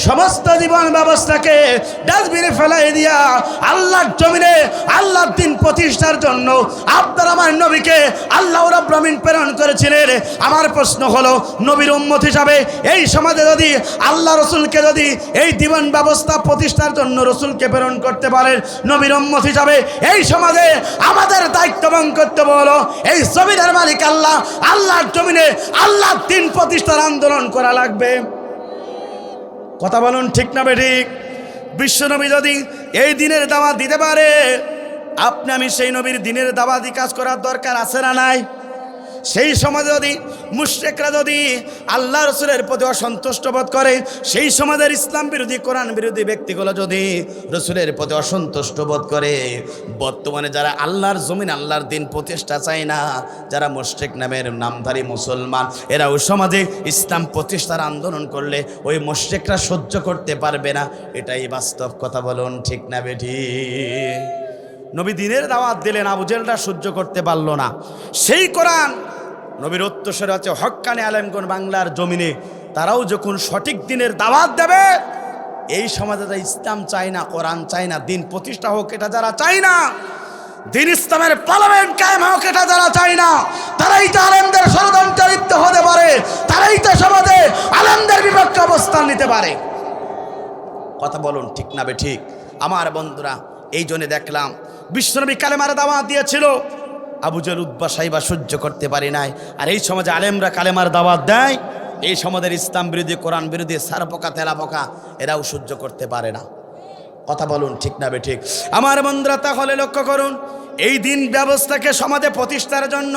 সমস্ত জীবন ব্যবস্থাকে ডাস্টবিনে ফেলাই দিয়া আল্লাহর জমিনে আল্লাহর দিন প্রতিষ্ঠার জন্য আপনার আমার নবীকে আল্লাহ রাব্বুল আলামিন প্রেরণ করেছিলেন। আমার প্রশ্ন হলো, নবীর উম্মত হিসাবে এই সমাজে যদি আল্লাহ রসুলকে যদি এই জীবন ব্যবস্থা প্রতিষ্ঠার জন্য রসুলকে প্রেরণ করতে পারেন, নবীর উম্মত হিসাবে এই সমাজে আমাদের দায়িত্ব এবং কর্তব্য হলো এই জমিনের মালিক আল্লাহ, আল্লাহর জমিনে আল্লাহর দিন প্রতিষ্ঠার আন্দোলন করা লাগবে। কথা বলুন ঠিক না বেঠিক? বিশ্বনবী যদি এই দিনের দাওয়াত দিতে পারে, আপনি আমি সেই নবীর দিনের দাওয়াতি কাজ করার দরকার আছে না নাই? সেই সমাজে যদি মুশরিকরা যদি আল্লাহ রসুলের প্রতি অসন্তুষ্ট বোধ করে, সেই সমাজের ইসলাম বিরোধী কোরআন বিরোধী ব্যক্তিগুলো যদি রসুলের প্রতি অসন্তুষ্ট বোধ করে, বর্তমানে যারা আল্লাহর জমিন আল্লাহর দিন প্রতিষ্ঠা চায় না, যারা মুশরিক নামের নামধারী মুসলমান, এরা ওই সমাজে ইসলাম প্রতিষ্ঠার আন্দোলন করলে ওই মুশরিকরা সহ্য করতে পারবে না। এটাই বাস্তব। কথা বলুন ঠিক না বেঠি? নবী দিনের দাওয়াত দিলেন, আবু জেহলরা সহ্য করতে পারল না। সেই কোরআন নবীর উত্তরসূরি আছে হক্কানি আলেমগণ বাংলার জমিনে, তারাও যখন সঠিক দিনের দাওয়াত দেবে, এই সমাজে যারা ইসলাম চায় না, কোরআন চায় না, দিন প্রতিষ্ঠা হোক এটা যারা চায় না, দিন ইসলামের পার্লামেন্ট কায়েম হোক এটা যারা চায় না, তারাই তো আলেমদের ষড়যন্ত্রিত হতে পারে, তারাই তো সমাজে আলেমদের বিপক্ষে অবস্থান নিতে পারে। কথা বলুন ঠিক না ঠিক? আমার বন্ধুরা, এই জন্য দেখলাম বিশ্বনবী কালেমার দাওয়াত দিয়েছিল, আবু জেহেল উতবা সাইবা সহ্য করতে পারি নাই। আর এই সমাজে আলেমরা কালেমার দাওয়াত দেয়, এই সমাজের ইসলাম বিরোধী, কোরআন বিরোধী সারপোকা তেলাপোকা এরাও সহ্য করতে পারে না। কথা বলুন ঠিক না ঠিক? আমার বন্ধুরা, তাহলে লক্ষ্য করুন, এই দিন ব্যবস্থাকে সমাজে প্রতিষ্ঠার জন্য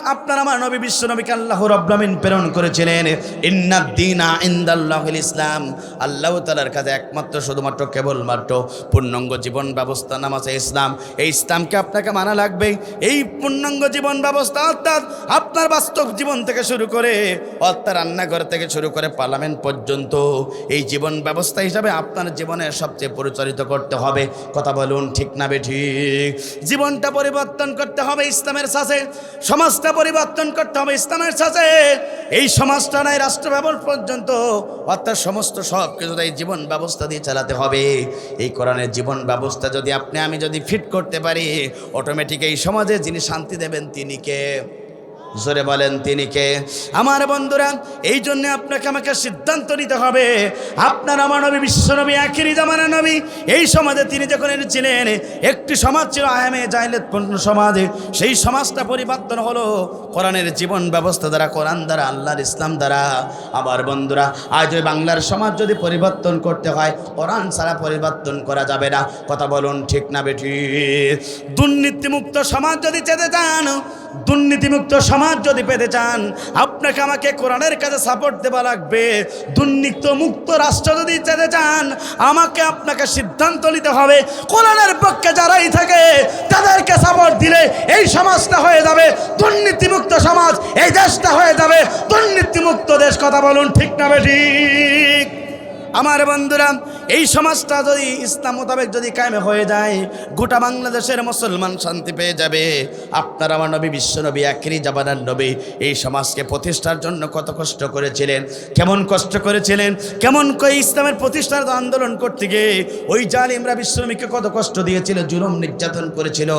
আপনার আমার নবী বিশ্বনবীকে আল্লাহ রাব্বুল আলামিন প্রেরণ করেছিলেন। ইন্নাদ দীনা ইনদাল্লাহিল ইসলাম, আল্লাহ তাআলার কাছে একমাত্র শুধুমাত্র কেবলমাত্র পূর্ণাঙ্গ জীবন ব্যবস্থা নাম আছে ইসলাম। এই ইসলামকে আপনাকে মানা লাগবে। এই পূর্ণাঙ্গ জীবন ব্যবস্থা অর্থাৎ আপনার বাস্তব জীবন থেকে শুরু করে, অর্থাৎ রান্নাঘর থেকে শুরু করে পার্লামেন্ট পর্যন্ত, এই জীবন ব্যবস্থা হিসাবে আপনার জীবনের সবচেয়ে পরিচালিত করতে হবে। কথা বলুন ঠিক না ঠিক? জীবনটা পরিবর্তন করতে হবে ইসলামের সাথে, সমাজটা পরিবর্তন করতে হবে ইসলামের সাথে। এই সমাজটা নাই রাষ্ট্র ব্যবস্থা পর্যন্ত, অর্থাৎ সমস্ত সব কিছু এই জীবন ব্যবস্থা দিয়ে চালাতে হবে। এই কোরআনের জীবন ব্যবস্থা যদি আমি যদি ফিট করতে পারি, অটোমেটিক এই সমাজে যিনি শান্তি দেবেন তিনি কে? জোরে বলেন তিনি কে? আমার বন্ধুরা, এই জন্য আপনাকে আমাকে সিদ্ধান্ত নিতে হবে। আপনার আমার নবী বিশ্বনবী আখিরি জামানার নবী, এই সমাজে তিনি যখন এনেছিলেন, একটি সমাজ ছিল আহমে জাহিলিয়াতপূর্ণ সমাজ। সেই সমাজটা পরিবর্তন হলো কোরআনের জীবন ব্যবস্থা দ্বারা, কোরআন দ্বারা, আল্লাহর ইসলাম দ্বারা। আমার বন্ধুরা, আজ ওই বাংলার সমাজ যদি পরিবর্তন করতে হয়, কোরআন ছাড়া পরিবর্তন করা যাবে না। কথা বলুন ঠিক না বেঠিক? দুর্নীতিমুক্ত সমাজ যদি পেতে চান, দুর্নীতিমুক্ত সমাজ যদি পেতে চান, আপনাকে আমাকে কোরআনের কাছে সাপোর্ট দেওয়া লাগবে। দুর্নীতি মুক্ত রাষ্ট্র যদি পেতে চান, আমাকে আপনাকে সিদ্ধান্ত নিতে হবে কোরআনের পক্ষে যারাই থাকে তাদেরকে সাপোর্ট দিলে এই সমাজটা হয়ে যাবে দুর্নীতিমুক্ত সমাজ, এই দেশটা হয়ে যাবে দুর্নীতিমুক্ত দেশ। কথা বলুন ঠিক না ঠিক? আমার বন্ধুরা, এই সমাজটা যদি ইসলাম মোতাবেক যদি কায়েম হয়ে যায়, গোটা বাংলাদেশের মুসলমান শান্তি পেয়ে যাবে। আপনার আমার নবী বিশ্বনবী আখিরি জামানার নবী এই সমাজকে প্রতিষ্ঠার জন্য কত কষ্ট করেছিলেন, কেমন কষ্ট করেছিলেন, কেমন করে ইসলামের প্রতিষ্ঠার আন্দোলন করতে গিয়ে ওই জালিমরা বিশ্বনবীকে কত কষ্ট দিয়েছিল, জুলুম নির্যাতন করেছিল।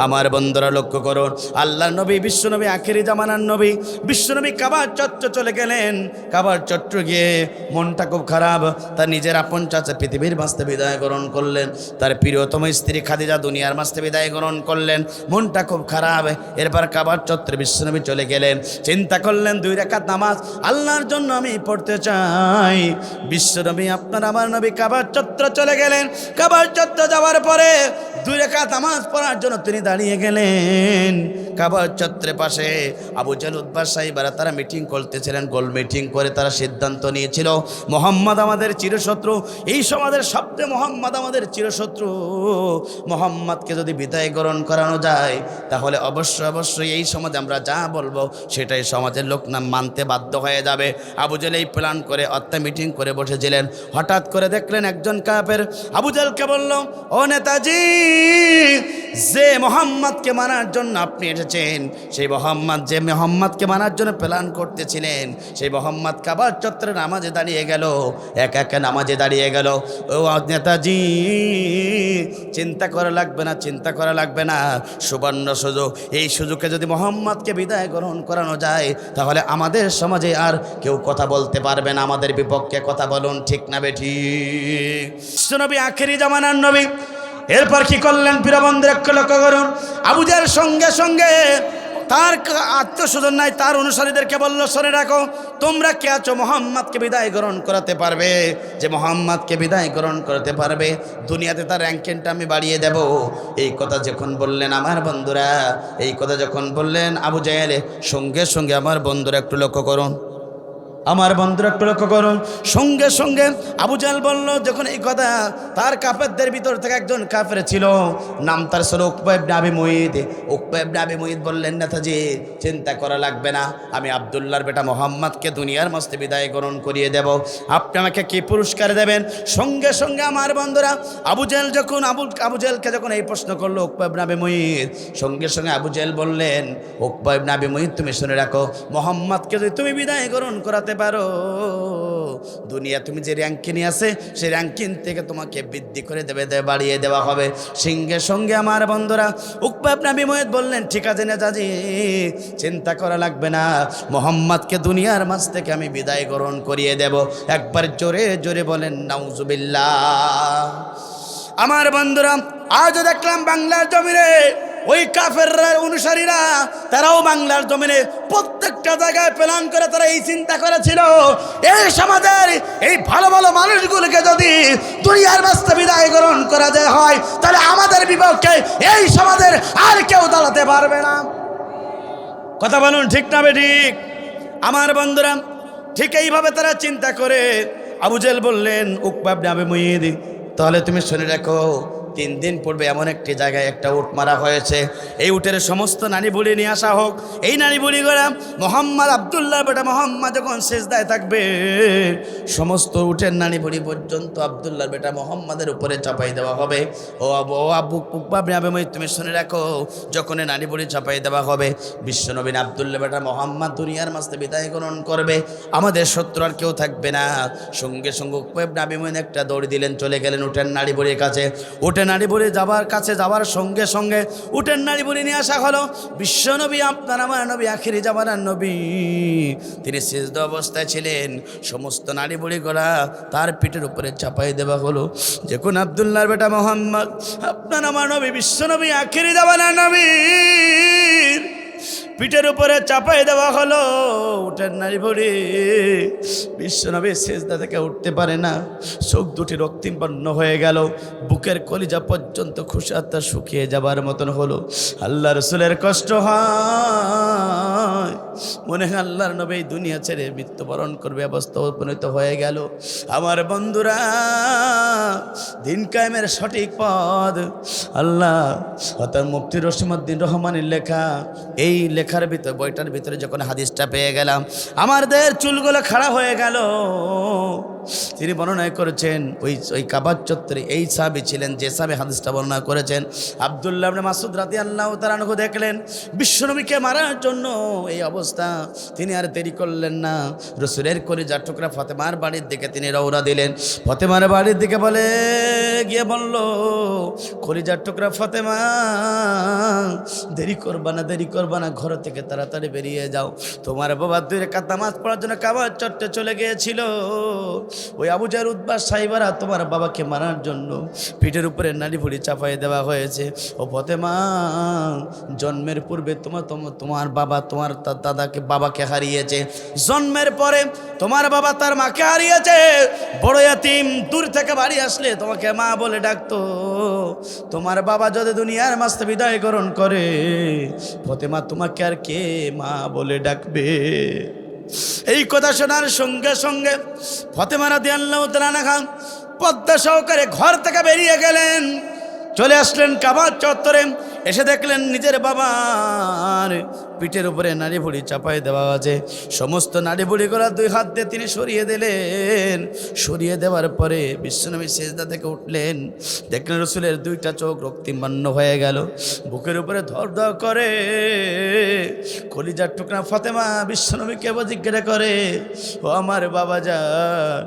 আমার বন্ধুরা লক্ষ্য করুন, আল্লাহর নবী বিশ্বনবী আখিরি জামানার নবী বিশ্বনবী কাবার চত্বর চলে গেলেন। কাবার চত্বর গিয়ে মনটা খুব খারাপ, তার নিজের আপন চাচা পৃথিবীর মাঝে বিদায় গ্রহণ করলেন, তার প্রিয়তম স্ত্রী খাদিজা দুনিয়ার মাঝে বিদায় গ্রহণ করলেন, মনটা খুব খারাপ। এরপর কাবার চত্বরে বিশ্বনবী চলে গেলেন, চিন্তা করলেন 2 রাকাত নামাজ আল্লাহর জন্য আমি পড়তে চাই। বিশ্বনবী আপনার আমার নবী কাবার চত্বরে চলে গেলেন। কাবার চত্বরে যাওয়ার পরে 2 রাকাত নামাজ পড়ার জন্য তিনি দাঁড়িয়ে গেলেন। কাবার চত্বরের পাশে আবু জেহেল উতবা সাইবারা তারা মিটিং করতেছিলেন। গোল মিটিং করে তারা সিদ্ধান্ত নিয়েছিল, মোহাম্মদ আমাদের চিরশত্রু, এই সমাজের সবচেয়ে মোহাম্মদ আমাদের চিরশত্রু। মোহাম্মদকে যদি বিদায় গ্রহণ করানো যায়, তাহলে অবশ্যই এই সমাজে আমরা যা বলবো সেটাই সমাজের লোক নাম মানতে বাধ্য হয়ে যাবে। আবু জেহেল এই প্ল্যান করে অর্থাৎ মিটিং করে বসেছিলেন। হঠাৎ করে দেখলেন একজন কাফের আবু জেহেলকে বলল, ও নেতাজি, যে মোহাম্মদকে মানার জন্য আপনি এসেছেন, সেই মোহাম্মদকে মানার জন্য প্ল্যান করতেছিলেন, সেই মোহাম্মদ কাবার চত্বরে নামাজে দাঁড়িয়ে গেল, একা একা নামাজে দাঁড়িয়ে গেল। ও নেতাজি, চিন্তা করা লাগবে না, সুবর্ণ সুযোগ। এই সুযোগে যদি মোহাম্মদকে বিদায় গ্রহণ করানো যায়, তাহলে আমাদের সমাজে আর কেউ কথা বলতে পারবে না আমাদের বিপক্ষে। কথা বলুন ঠিক না বেঠিক? নবী আখিরি জামানার নবী। এরপর কি করলেন প্রিয় বন্ধুরা, লক্ষ্য করুন, আবু জেহেল সঙ্গে সঙ্গে তার আত্মস্বজন নাই, তার অনুসারীদেরকে বলল, শুনে রাখো, তোমরা কে আছো মোহাম্মদকে বিদায় গ্রহণ করাতে পারবে? যে মোহাম্মদকে বিদায় গ্রহণ করতে পারবে, দুনিয়াতে তার র্যাঙ্কিংটা আমি বাড়িয়ে দেব। এই কথা যখন বললেন আমার বন্ধুরা, এই কথা যখন বললেন আবু জেহেল, সঙ্গে সঙ্গে আমার বন্ধুরা একটু লক্ষ্য করুন, সঙ্গে সঙ্গে আবু জেহেল বলল, যখন এই কথা, তার কাফেরদের ভিতর থেকে একজন কাফের ছিল, নাম তার ছিল উকবা ইবনে আবি মুইত। উকবা ইবনে আবি মুইত বললেন, নেতাজি চিন্তা করা লাগবে না, আমি আব্দুল্লাহর বেটা মোহাম্মদকে দুনিয়ার মস্তে বিদায় গ্রহণ করিয়ে দেব, আপনি আমাকে কি পুরস্কার দেবেন? সঙ্গে সঙ্গে আমার বন্ধুরা আবু জেহেলকে যখন এই প্রশ্ন করলো উকবা ইবনে আবি মুইত, সঙ্গে সঙ্গে আবু জেহেল বললেন, উকবা ইবনে আবি মুইত, তুমি শুনে রাখো, মোহাম্মদকে যদি তুমি বিদায় গ্রহণ করাতে পারো, দুনিয়া তুমি যে র্যাঙ্কিংয়ে আছে সেই র্যাঙ্কিং থেকে তোমাকে বৃদ্ধি করে বাড়িয়ে দেওয়া হবে। সঙ্গে সঙ্গে আমার বন্ধুরা উকবা ইবনে আবি মুয়াইত বললেন, ঠিক আছে নেতাজি, চিন্তা করা লাগবে না, মুহাম্মদকে দুনিয়ার মাঝ থেকে আমি বিদায় গ্রহণ করিয়ে দেব। একবার জোরে জোরে বলেন নাউজুবিল্লাহ। আমার বন্ধুরা আজও দেখলাম বাংলার জমিনে ওই কাফেররা অনুসারীরা তারাও বাংলার জমিনে প্রত্যেকটা জায়গায় প্ল্যান করে তারা এই চিন্তা করেছিল, এই সমাজের এই ভালো ভালো মানুষগুলোকে যদি দুনিয়ার বাস্তবে বিদায় গ্রহণ করা যায় হয়, তাহলে আমাদের বিপক্ষে এই সমাজের আর কেউ দাঁড়াতে পারবে না। কথা বলুন ঠিক না বেঠিক? আমার বন্ধুরা ঠিক এইভাবে তারা চিন্তা করে আবু জেহেল বললেন, উকবা ইবনে আবি মুয়াইত, তাহলে তুমি শুনে রাখো, 3 দিন পূর্বে এমন একটি জায়গায় একটা উট মারা হয়েছে, এই উটের সমস্ত নারী বুড়ি নিয়ে আসা হোক। এই নারী বুড়িগুলা মোহাম্মদ আব্দুল্লাহ বেটা মোহাম্মদ যখন সেজদায় থাকবে, সমস্ত উটের নারী বুড়ি পর্যন্ত আব্দুল্লাহ বেটা মোহাম্মদের উপরে চাপাই দেওয়া হবে। ও আবু উকবা ইবনে আবি মুয়াইত, তুমি শুনে রাখো, যখন এই নারী বুড়ি চাপাই দেওয়া হবে, বিশ্বনবী আব্দুল্লাহ বেটা মোহাম্মদ দুনিয়ার মাঝে বিদায় গ্রহণ করবে, আমাদের শত্রু আর কেউ থাকবে না। সঙ্গে সঙ্গে উকবা ইবনে আবি মুয়াইত একটা দৌড় দিলেন, চলে গেলেন উটের নারী বুড়ির কাছে। উটের নারী বুড়ি যাবার সঙ্গে সঙ্গে উটের নারী বুড়ি নিয়ে আসা হলো। বিশ্বনবী আপনার আমার নবী, আখিরি জামানার নবী, তিনি সিজদা অবস্থায় ছিলেন। সমস্ত নারী বুড়িগুলা তার পিঠের উপরে চাপাই দেওয়া হলো। যখন আব্দুল্লাহর বেটা মোহাম্মদ আপনার আমার নবী, বিশ্বনবী আখিরি জামানার নবী, পিঠের উপরে চাপাই দেওয়া হলো উটের নারী বুড়ি, বিশ্বনবী সিজদা থেকে উঠতে পারে না, চোখ দুটি রক্তিমবর্ণ হয়ে গেল, বুকের কলিজা পর্যন্ত খুশাতা শুকিয়ে যাবার মতন হলো। আল্লাহ রাসূলের কষ্ট হয়, মনে হয় আল্লাহর নবী এই দুনিয়া ছেড়ে মৃত্যুবরণ করবে অবস্থা উপনীত হয়ে গেল। আমার বন্ধুরা, দিন কায়েমের সঠিক পথ আল্লাহ অর্থাৎ মুফতি রশিমউদ্দিন রহমানের লেখা, এই লেখার ভিতরে বইটার ভিতরে যখন হাদিসটা পেয়ে গেলাম, আমাদের চুলগুলো খাড়া হয়ে গেল। তিনি বর্ণনা করেছেন ওই কাবার চত্বরে এই সাহাবী ছিলেন যে সাহাবী হাদিসটা বর্ণনা করেছেন, আব্দুল্লাহ ইবনে মাসউদ রাদিয়াল্লাহু তাআলা আনহু। দেখলেন বিশ্বনবীকে মারার জন্য এই অবস্থা, তিনি আর দেরি করলেন না, রাসূলের কলিজার টুকরা ফাতেমার বাড়ির দিকে তিনি রওনা দিলেন। ফাতেমার বাড়ির দিকে বলে গিয়ে বলল, কলিজার টুকরা ফাতেমা, দেরি করবা না, ঘর থেকে তাড়াতাড়ি বেরিয়ে যাও। তোমার বাবা 2 রাকাত নামাজ পড়ার জন্য কাবার চত্বরে চলে গিয়েছিল। ওই আবু জাহল উতবা সাইবারা তোমার বাবাকে মারার জন্য পিঠের উপরে নারী ভুড়ি চাপাই দেওয়া হয়েছে। ও ফাতেমা, জন্মের পূর্বে তোমার বাবা তোমার বাবাকে হারিয়েছে, জন্মের পরে তোমার বাবা তার মাকে হারিয়েছে। বড় ইয়াতিম, দূর থেকে বাড়ি আসলে তোমাকে মা বলে ডাকতো। তোমার বাবা যদি দুনিয়ার মাঝে বিদায় গ্রহণ করে, ফাতেমা তোমাকে আর কে মা বলে ডাকবে? এই কথা শোনার সঙ্গে সঙ্গে ফাতেমা রাদিয়াল্লাহু তাআলা আনহা পদ্মা সহকারে ঘর থেকে বেরিয়ে গেলেন, চলে আসলেন কাবার চত্বরে। এসে দেখলেন নিজের বাবার পিঠের উপরে নারী ভুড়ি চাপাই দেওয়া আছে। সমস্ত নারী ভুড়িগুলো 2 হাত দিয়ে তিনি সরিয়ে দিলেন। সরিয়ে দেওয়ার পরে বিশ্বনবী সেজদা থেকে উঠলেন, দেখলেন রাসূলের 2টা চোখ রক্তিমবর্ণ হয়ে গেল, বুকের উপরে ধর ধর করে। কলিজার টুকরা ফাতেমা বিশ্বনবীকে জিজ্ঞাসা করে, ও আমার বাবা যান,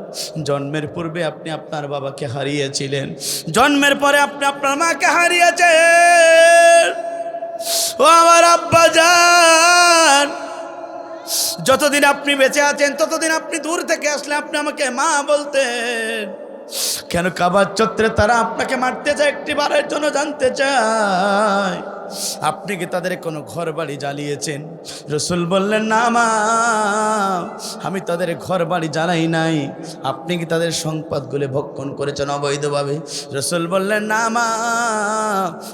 জন্মের পূর্বে আপনি আপনার বাবাকে হারিয়েছিলেন, জন্মের পরে আপনি আপনার মাকে হারিয়েছেন। ও আমার আব্বা যান, যতদিন আপনি বেঁচে আছেন ততদিন আপনি দূর থেকে আসলে আপনি আমাকে মা বলতেন। কেন কাবার চত্বরে তারা আপনাকে মারতে চায় একটি বারের জন্য জানতে চায়, আপনি কি তাদের কোনো ঘর বাড়ি জ্বালিয়েছেন? রাসূল বললেন, না মা, আমি তাদের ঘর বাড়ি জ্বালাই নাই। আপনি কি তাদের সম্পদগুলো ভক্ষণ করেছেন অবৈধভাবে? রাসূল বললেন, না মা,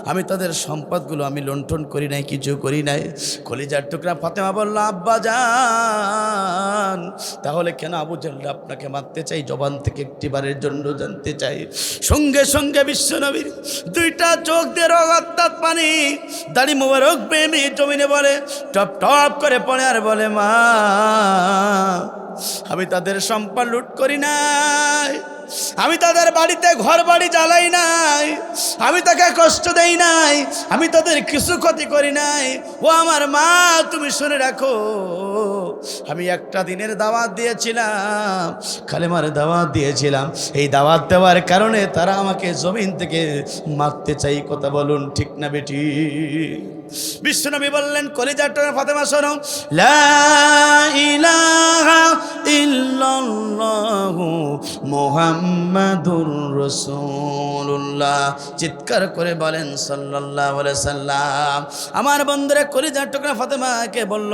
আমি তাদের সম্পদগুলো আমি লুণ্ঠন করি নাই, কিছু করি নাই। কলিজার টুকরা ফাতেমা বলল, আব্বা যান, তাহলে কেন আবু জাহল আপনাকে মারতে চাই? জবান থেকে একটি বারের জন্য জানতে চাই। সঙ্গে সঙ্গে বিশ্বনবীর 2টা চোখ দিয়ে রক্তাত পানি, দাড়ি মোবারক বেমি জমিনে বলে টপ টপ করে পড়ে আর বলে, মা, আমি তাদের সম্পদ লুট করি নাই, আমি তাদের বাড়িতে ঘর বাড়ি জ্বালাই নাই, আমি তাকে কষ্ট দেই নাই, আমি তাদের কিছু ক্ষতি করি নাই। ও আমার মা, তুমি শুনে রাখো, আমি একটা দিনের দাওয়াত দিয়েছিলাম, কালেমার দাওয়াত দিয়েছিলাম, এই দাওয়াত দেওয়ার কারণে তারা আমাকে জমিন থেকে মারতে চাই। কথা বলুন ঠিক না বেটি? বিশ্বনবী বললেন, কলিজার টুকরা ফাতেমা শোনো, লা ইলাহা ইল্লাল্লাহু মুহাম্মাদুর রাসূলুল্লাহ। চিৎকার করে বলেন সাল্লাল্লাহু আলাইহি সাল্লাম। আমার বন্ধুরা কলিজার টুকরা ফাতেমাকে বলল,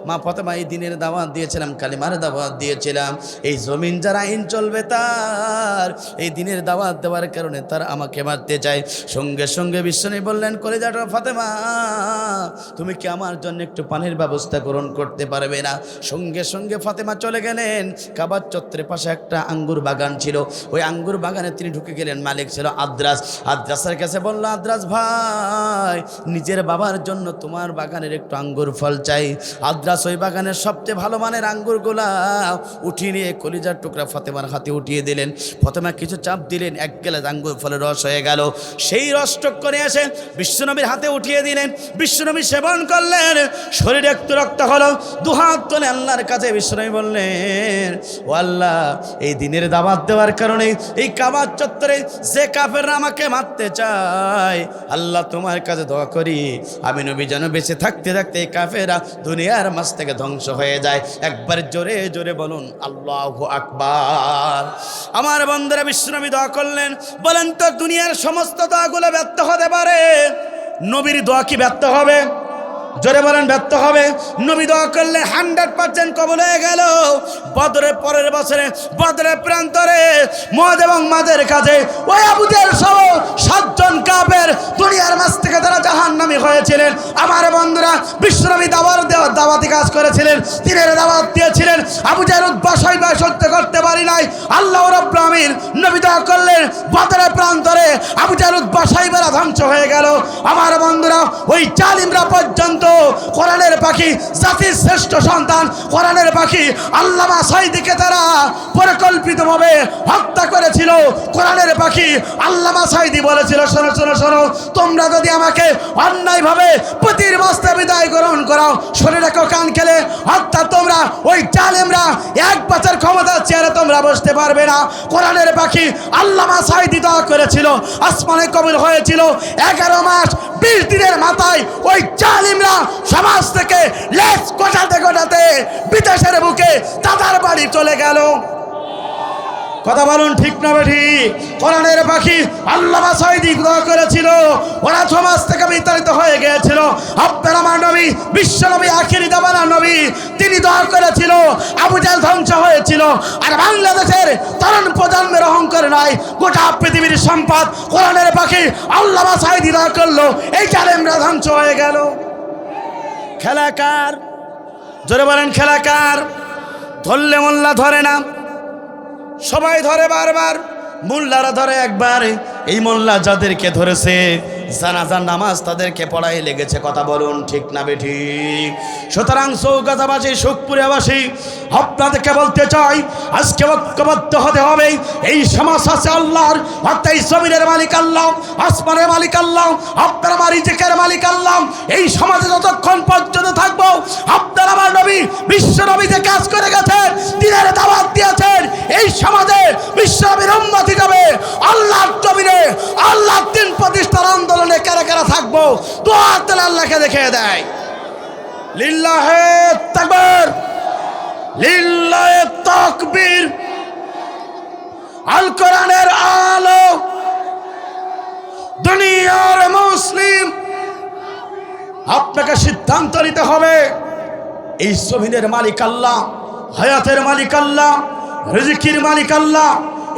মা ফাতেমা, এই দিনের দাওয়াত দিয়েছিলাম, কালিমার দাওয়াত দিয়েছিলাম, এই জমিন যার আইন চলবে তার, এই দিনের দাওয়াত দেওয়ার কারণে তারা আমাকে মারতে চায়। সঙ্গে সঙ্গে বিশ্বনবী বললেন, কলিজার টুকরা ফাতেমা, তুমি কি আমার জন্য একটু পানির ব্যবস্থা গ্রহণ করতে পারবে না? সঙ্গে সঙ্গে ফাতেমা চলে গেলেন। কাবার চত্বরের পাশে একটা আঙ্গুর বাগান ছিল, ওই আঙ্গুর বাগানে তিনি ঢুকে গেলেন। মালিক ছিল আদ্রাস। আদ্রাসের কাছে বলল, আদ্রাস ভাই, নিজের বাবার জন্য তোমার বাগানের একটু আঙ্গুর ফল চাই। আদ্রাস ওই বাগানের সবচেয়ে ভালো মানের আঙ্গুরগুলা উঠিয়ে নিয়ে কলিজার টুকরা ফাতেমার হাতে উঠিয়ে দিলেন। ফাতেমা কিছু চাপ দিলেন, এক গ্লাস আঙ্গুর ফলের রস হয়ে গেল। সেই রস টক করে এসে বিশ্বনবীর হাতে উঠিয়ে দিলেন। বিশ্বনবী সেবন করলেন, শরীরে একটু রক্ত হলো। দুহাত তুলে আল্লাহর কাছে বিশ্বনবী বললেন, ও আল্লাহ, এই দিনের দাওয়াত দেওয়ার কারণে এই কাবার চত্বরে যে কাফেররা আমাকে মারতে চায়, আল্লাহ তোমার কাছে দোয়া করি, আমি নবী যেন বেঁচে থাকতে থাকতে এই কাফেররা দুনিয়ার মাঝ থেকে ধ্বংস হয়ে যায়। একবার জোরে জোরে বলুন আল্লাহু আকবার। আমার বন্ধুরা বিশ্বনবী দোয়া করলেন। বলেন তো, দুনিয়ার সমস্ত দোয়াগুলো ব্যর্থ হতে পারে, নবীর দোয়া কি ব্যর্থ হবে? জোরে বলেন, ব্যর্থ হবে। নবী দোয়া করলে 100% কবুল হয়ে গেল। বদরের পরের বছরে বদরের প্রান্তরে মদ এবং মাদের কাছে ওই আবু জেহেল সহ 7 জন কাফের দুনিয়ার মাঝ থেকে তারা জাহান্নামী হয়েছিলেন। আমার বন্ধুরা, বিশ্বনবী দাওয়াতি কাজ করেছিলেন, দিনের দাওয়াত দিয়েছিলেন। আবু জেহেল উদ্বাসই বা সহ্য করতে পারি নাই। আল্লাহ রাব্বুল আমিন নবী দোয়া করলেন, বদরের প্রান্তরে আবু জেহেল উদ্বাসই বেলা ধ্বংস হয়ে গেল। আমার বন্ধুরা, ওই জালিমরা পর্যন্ত কোরআনের পাখি, জাতির শ্রেষ্ঠ সন্তান কোরআনের পাখি আল্লামা সাঈদীকে তারা পরিকল্পিতভাবে হত্যা করেছিল। কোরআনের পাখি আল্লামা সাঈদী বলেছিল, শোনো শোনো শোনো, তোমরা যদি আমাকে অন্যায়ভাবে পতির বস্তা বিদায় গ্রহণ করাও, শরীরে রেখো কান খেলে, অর্থাৎ তোমরা ওই জালেমরা 1 বছর ক্ষমতার চেয়ারে তোমরা বসতে পারবে না। কোরআনের পাখি আল্লামা সাঈদী দোয়া করেছিল, আসমানে কবুল হয়েছিল। 11 মাস 20 দিনের মাথায় ওই জালিমরা সমাজ থেকে লেজ গোটাতে গোটাতে বিদেশের বুকে তাদের বাড়ি চলে গেল। কথা বলুন ঠিক না ঠিক? কোরআনের পাখি আল্লামা সাঈদী দোয়া করেছিল, ওরা সমাজ থেকে বিতাড়িত হয়ে গিয়েছিল। আপনার আমার নবী, বিশ্ব নবী, আখিরি জামানার নবী, তিনি দোয়া করেছিল, আবু জেহেল ধ্বংস হয়েছিল। আর বাংলাদেশের তরুণ প্রজন্মের অহংকার নয়, গোটা পৃথিবীর সম্পদ কোরআনের পাখি আল্লামা সাঈদী দোয়া করলো, এই জালেমরা ধ্বংস হয়ে গেল। খেলাকার, জোরে বলেন খেলাকার। ধরলে মোল্লা ধরে না, সবাই ধরে বারবার, মোল্লারা ধরে একবার। এই মোল্লা যাদেরকে ধরেছে, জানাজার নামাজ তাদেরকে পড়াই লেগেছে। কথা বলুন ঠিক না বেঠিক? সুতরাং চৌগাছাবাসী, সুখপুরিয়াবাসী, আপনাদেরকে বলতে চাই, আজকে ঐক্যবদ্ধ হতে হবে। এই সমাজ আছে আল্লাহর, অর্থাৎ এই জমিনের মালিক আল্লাহ, আসমানের মালিক আল্লাহ, আপনার আমার রিজিকের মালিক আল্লাহ। এই সমাজে যতক্ষণ পর্যন্ত থাকবো, আপনার আমার নবী, বিশ্ব নবী যে কাজ করে গেছেন, দিনের দাওয়াত দিয়েছেন, এই সমাজে বিশ্ব নবীর উম্মতি যাবে আল্লাহর জমিনে, আল্লাহর দিন প্রতিষ্ঠার আন্দোলনে কারা কারা থাকবো, দোয়া তাআলা আল্লাহকে দেখিয়ে দেয়। লিল্লাহে তাকবীর, লিল্লাহে তাকবীর। আল কোরআনের আলো, দুনিয়ার মুসলিম, আপনাকে সিদ্ধান্ত নিতে হবে। এই জমিনের মালিক আল্লাহ, হায়াতের মালিক আল্লাহ, রিজিকের মালিক আল্লাহ।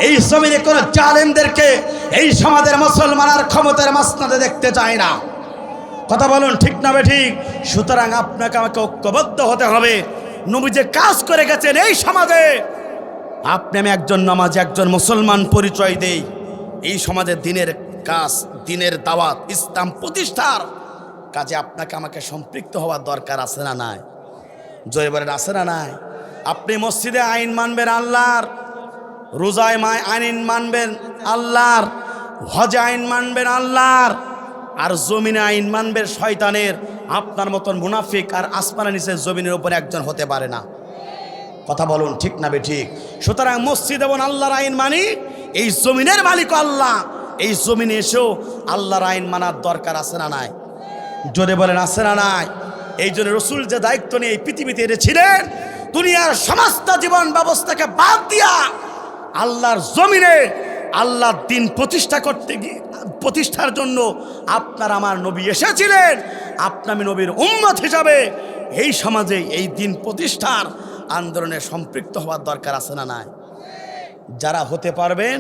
এই জমিনে কোন জালেমদেরকে এই সমাজের মুসলমান আর ক্ষমতার মাসনাদে দেখতে চায় না। কথা বলুন ঠিক না বেঠিক? সুতরাং আপনাকে আমাকে ঐক্যবদ্ধ হতে হবে। নবী যে কাজ করে গেছেন এই সমাজে, আপনি আমি একজন নামাজি, একজন মুসলমান পরিচয় দেই। এই সমাজের দিনের কাজ, দিনের দাওয়াত, ইসলাম প্রতিষ্ঠার কাজে আপনাকে আমাকে সম্পৃক্ত হওয়ার দরকার আছে না নাই? জয় বলেন, আছে না নাই? আপনি মসজিদে আইন মানবেন আল্লাহর, রোজায় আইন মানবেন আল্লাহর, হজে আইন মানবেন আল্লাহর, আর জমিনে আইন মানবেন শয়তানের। আপনার মতন মুনাফিক আর আসমানের নিচে জমিনের উপরে একজন হতে পারে না। কথা বলুন ঠিক না বেঠিক? সুতরাং মসজিদ এবং আল্লাহর আইন মানি, এই জমিনের মালিক আল্লাহ, এই জমিনে এসেও আল্লাহর আইন মানার দরকার আছে না নাই? জোরে বলেন আছে না নাই? এই জন্য রসুল যে দায়িত্ব নিয়ে এই পৃথিবীতে এনেছিলেন, দুনিয়ার সমস্ত জীবন ব্যবস্থাকে বাদ দিয়া আল্লাহর জমিনে আল্লাহর দিন প্রতিষ্ঠার জন্য আপনার আমার নবী এসেছিলেন। আপনি নবীর উম্মত হিসাবে এই সমাজে এই দিন প্রতিষ্ঠার আন্দোলনে সম্পৃক্ত হওয়ার দরকার আছে না নাই? যারা হতে পারবেন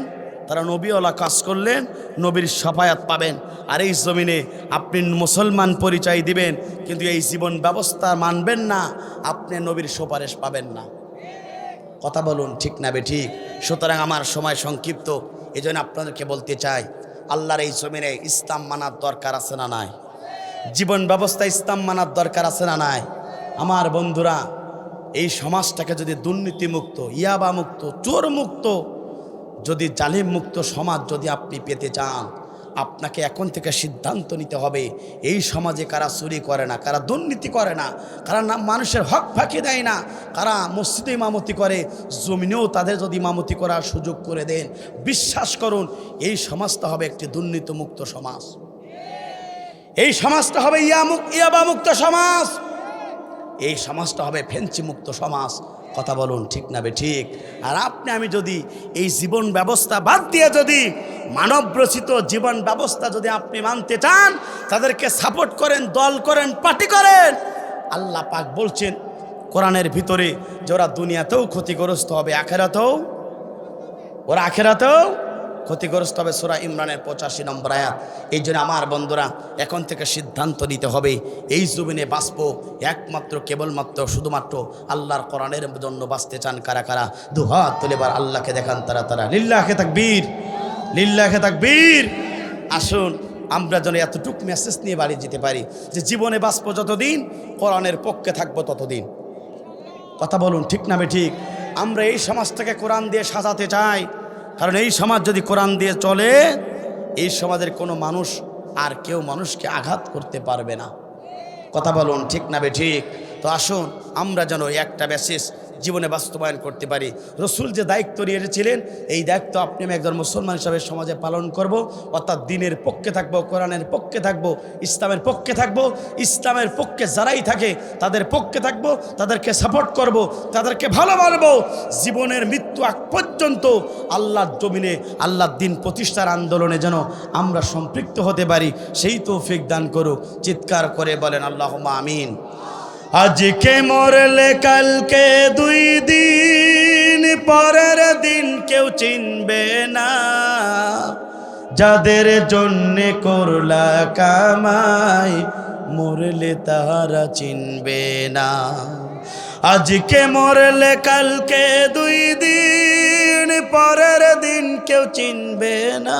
তারা নবীওয়ালা কাজ করলেন, নবীর শাফায়াত পাবেন। আর এই জমিনে আপনি মুসলমান পরিচয় দিবেন, কিন্তু এই জীবন ব্যবস্থা মানবেন না, আপনি নবীর সুপারিশ পাবেন না। কথা বলুন ঠিক না বেঠিক? সুতরাং আমার সময় সংক্ষিপ্ত, এই জন্য আপনাদেরকে বলতে চাই, আল্লাহর এই জমিনে ইসলাম মানার দরকার আছে না নাই? জীবন ব্যবস্থা ইসলাম মানার দরকার আছে না নাই? আমার বন্ধুরা, এই সমাজটাকে যদি দুর্নীতিমুক্ত, ইয়াবা মুক্ত, চোর মুক্ত, যদি জালিম মুক্ত সমাজ যদি আপনি পেতে চান, আপনাকে এখন থেকে সিদ্ধান্ত নিতে হবে, এই সমাজে কারা চুরি করে না, কারা দুর্নীতি করে না, কারা না মানুষের হক ফাঁকি দেয় না, কারা মসজিদে ইমামতি করে, জমিনেও তাদের যদি ইমামতি করার সুযোগ করে দেন, বিশ্বাস করুন এই সমাজটা হবে একটি দুর্নীতিমুক্ত সমাজ। এই সমাজটা হবে ইয়াবা মুক্ত সমাজ। এই সমাজটা হবে ফেঞ্চি মুক্ত সমাজ। কথা বলুন ঠিক না বেঠিক? আর আপনি আমি যদি এই জীবন ব্যবস্থা বাদ দিয়ে যদি মানব রচিত জীবন ব্যবস্থা যদি আপনি মানতে চান, তাদেরকে সাপোর্ট করেন, দল করেন, পার্টি করেন, আল্লাহ পাক বলছেন কোরআনের ভিতরে যে ওরা দুনিয়াতেও ক্ষতিগ্রস্ত হবে, আখেরাতেও ক্ষতিগ্রস্ত হবে। সূরা ইমরানের 85 নম্বর আয়াত। এই জন্য আমার বন্ধুরা, এখন থেকে সিদ্ধান্ত নিতে হবে, এই জমিনে বাঁচবো একমাত্র কেবলমাত্র শুধুমাত্র আল্লাহর কোরআনের জন্য বাঁচতে চান কারা কারা? দুহাত তুলে এবার আল্লাহকে দেখান তারা। লিল্লাহে তাকবীর, লিল্লাহে তাকবীর। আসুন আমরা যেন এতটুক মেসেজ নিয়ে বাড়ি যেতে পারি যে জীবনে বাঁচবো যতদিন, কোরআনের পক্ষে থাকবো ততদিন। কথা বলুন ঠিক না ঠিক? আমরা এই সমাজটাকে কোরআন দিয়ে সাজাতে চাই, কারণ এই সমাজ যদি কোরআন দিয়ে চলে, এই সমাজের কোনো মানুষ আর কেউ মানুষকে আঘাত করতে পারবে না। কথা বলুন ঠিক না ঠিক? তো আসুন আমরা যেন একটা মেসেজ জীবনে বাস্তবায়ন করতে পারি। রসুল যে দায়িত্ব নিয়েছিলেন, এই দায়িত্ব আপনি আমি একজন মুসলমান হিসাবে সমাজে পালন করব, অর্থাৎ দিনের পক্ষে থাকবো, কোরআনের পক্ষে থাকবো, ইসলামের পক্ষে থাকবো। ইসলামের পক্ষে যারাই থাকে তাদের পক্ষে থাকবো, তাদেরকে সাপোর্ট করব, তাদেরকে ভালোবাসবো। জীবনের মৃত্যু আগ পর্যন্ত আল্লাহর জমিনে আল্লাহর দিন প্রতিষ্ঠার আন্দোলনে যেন আমরা সম্পৃক্ত হতে পারি, সেই তৌফিক দান করুক। চিৎকার করে বলেন আল্লাহুম্মা আমিন। আজকে মরলে কালকে 2 দিন, পরের দিন কেউ চিনবে না, যাদের জন্যে করলা কামাই মরলে তারা চিনবে না। আজকে মরলে কালকে 2 দিন, পরের দিন কেউ চিনবে না,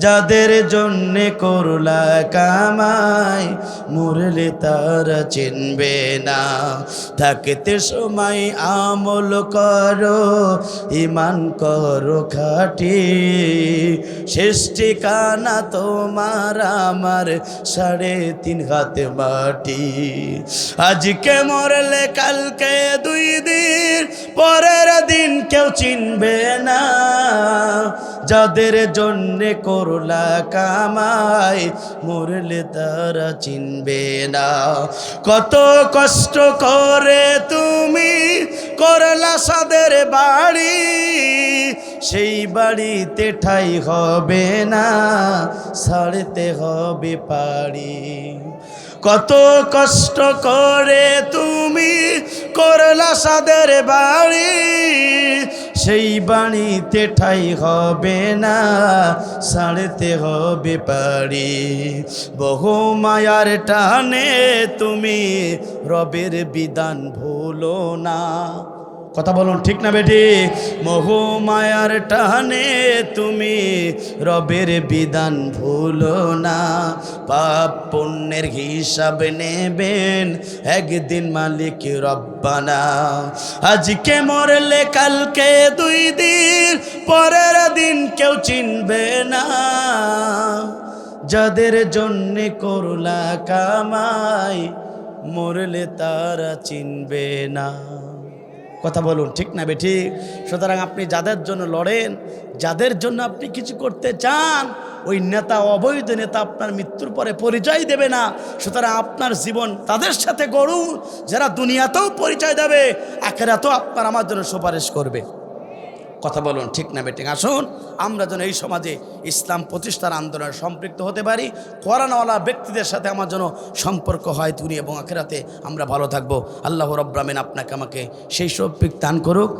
যাদের জন্যে করলা কামাই মরলে তারা চিনবে না। থাকতে সময় আমল করো, ইমান করো খাঁটি, শেষ ঠিকানা তোমার আমার 3.5 হাত মাটি। আজকে মরলে কালকে 2 দিন, পরের দিন কেউ চিনবে না, যাদের জন্যে করলা কামাই মরলে তারা চিনবে না। কত কষ্ট করে তুমি করলা সাদের বাড়ি, সেই বাড়িতে ঠাই হবে না, ছাড়তে হবে পাড়ি। কত কষ্ট করে তুমি করলা সাদের বাড়ি, সেই বাড়িতে ঠাই হবে না, ছাড়তে হবে পাড়ি। বহু মায়ার টানে তুমি রবের বিধান ভুলো না। কথা বলুন ঠিক না বেটি? মোহ মায়ার টানে তুমি রবের বিধান ভুলো না। পাপ পুণ্যের হিসাব নেবেন একদিন মালিক রব্বানা। আজকে মরলে কালকে 2 দিন, পরের দিন কেউ চিনবে না, যাদের জন্যে করলা কামাই, মরলে তারা চিনবে না। কথা বলুন ঠিক না বেঠিক? সুতরাং আপনি যাদের জন্য লড়েন, যাদের জন্য আপনি কিছু করতে চান, ওই নেতা, অবৈধ নেতা আপনার মৃত্যুর পরে পরিচয় দেবে না। সুতরাং আপনার জীবন তাদের সাথে গড়ুন, যারা দুনিয়াতেও পরিচয় দেবে, আখিরাতেও আপনার আমার জন্য সুপারিশ করবে। কথা বলুন ঠিক না বেঠিক? আসুন আমরা যেন এই সমাজে ইসলাম প্রতিষ্ঠার আন্দোলনে সম্পৃক্ত হতে পারি। কোরআনওয়ালা ব্যক্তিদের সাথে আমার যেন সম্পর্ক হয়, দুনিয়া এবং আখিরাতে আমরা ভালো থাকবো। আল্লাহ রাব্বুল আলামিন আপনাকে আমাকে সেই সৌভাগ্য দান করুক।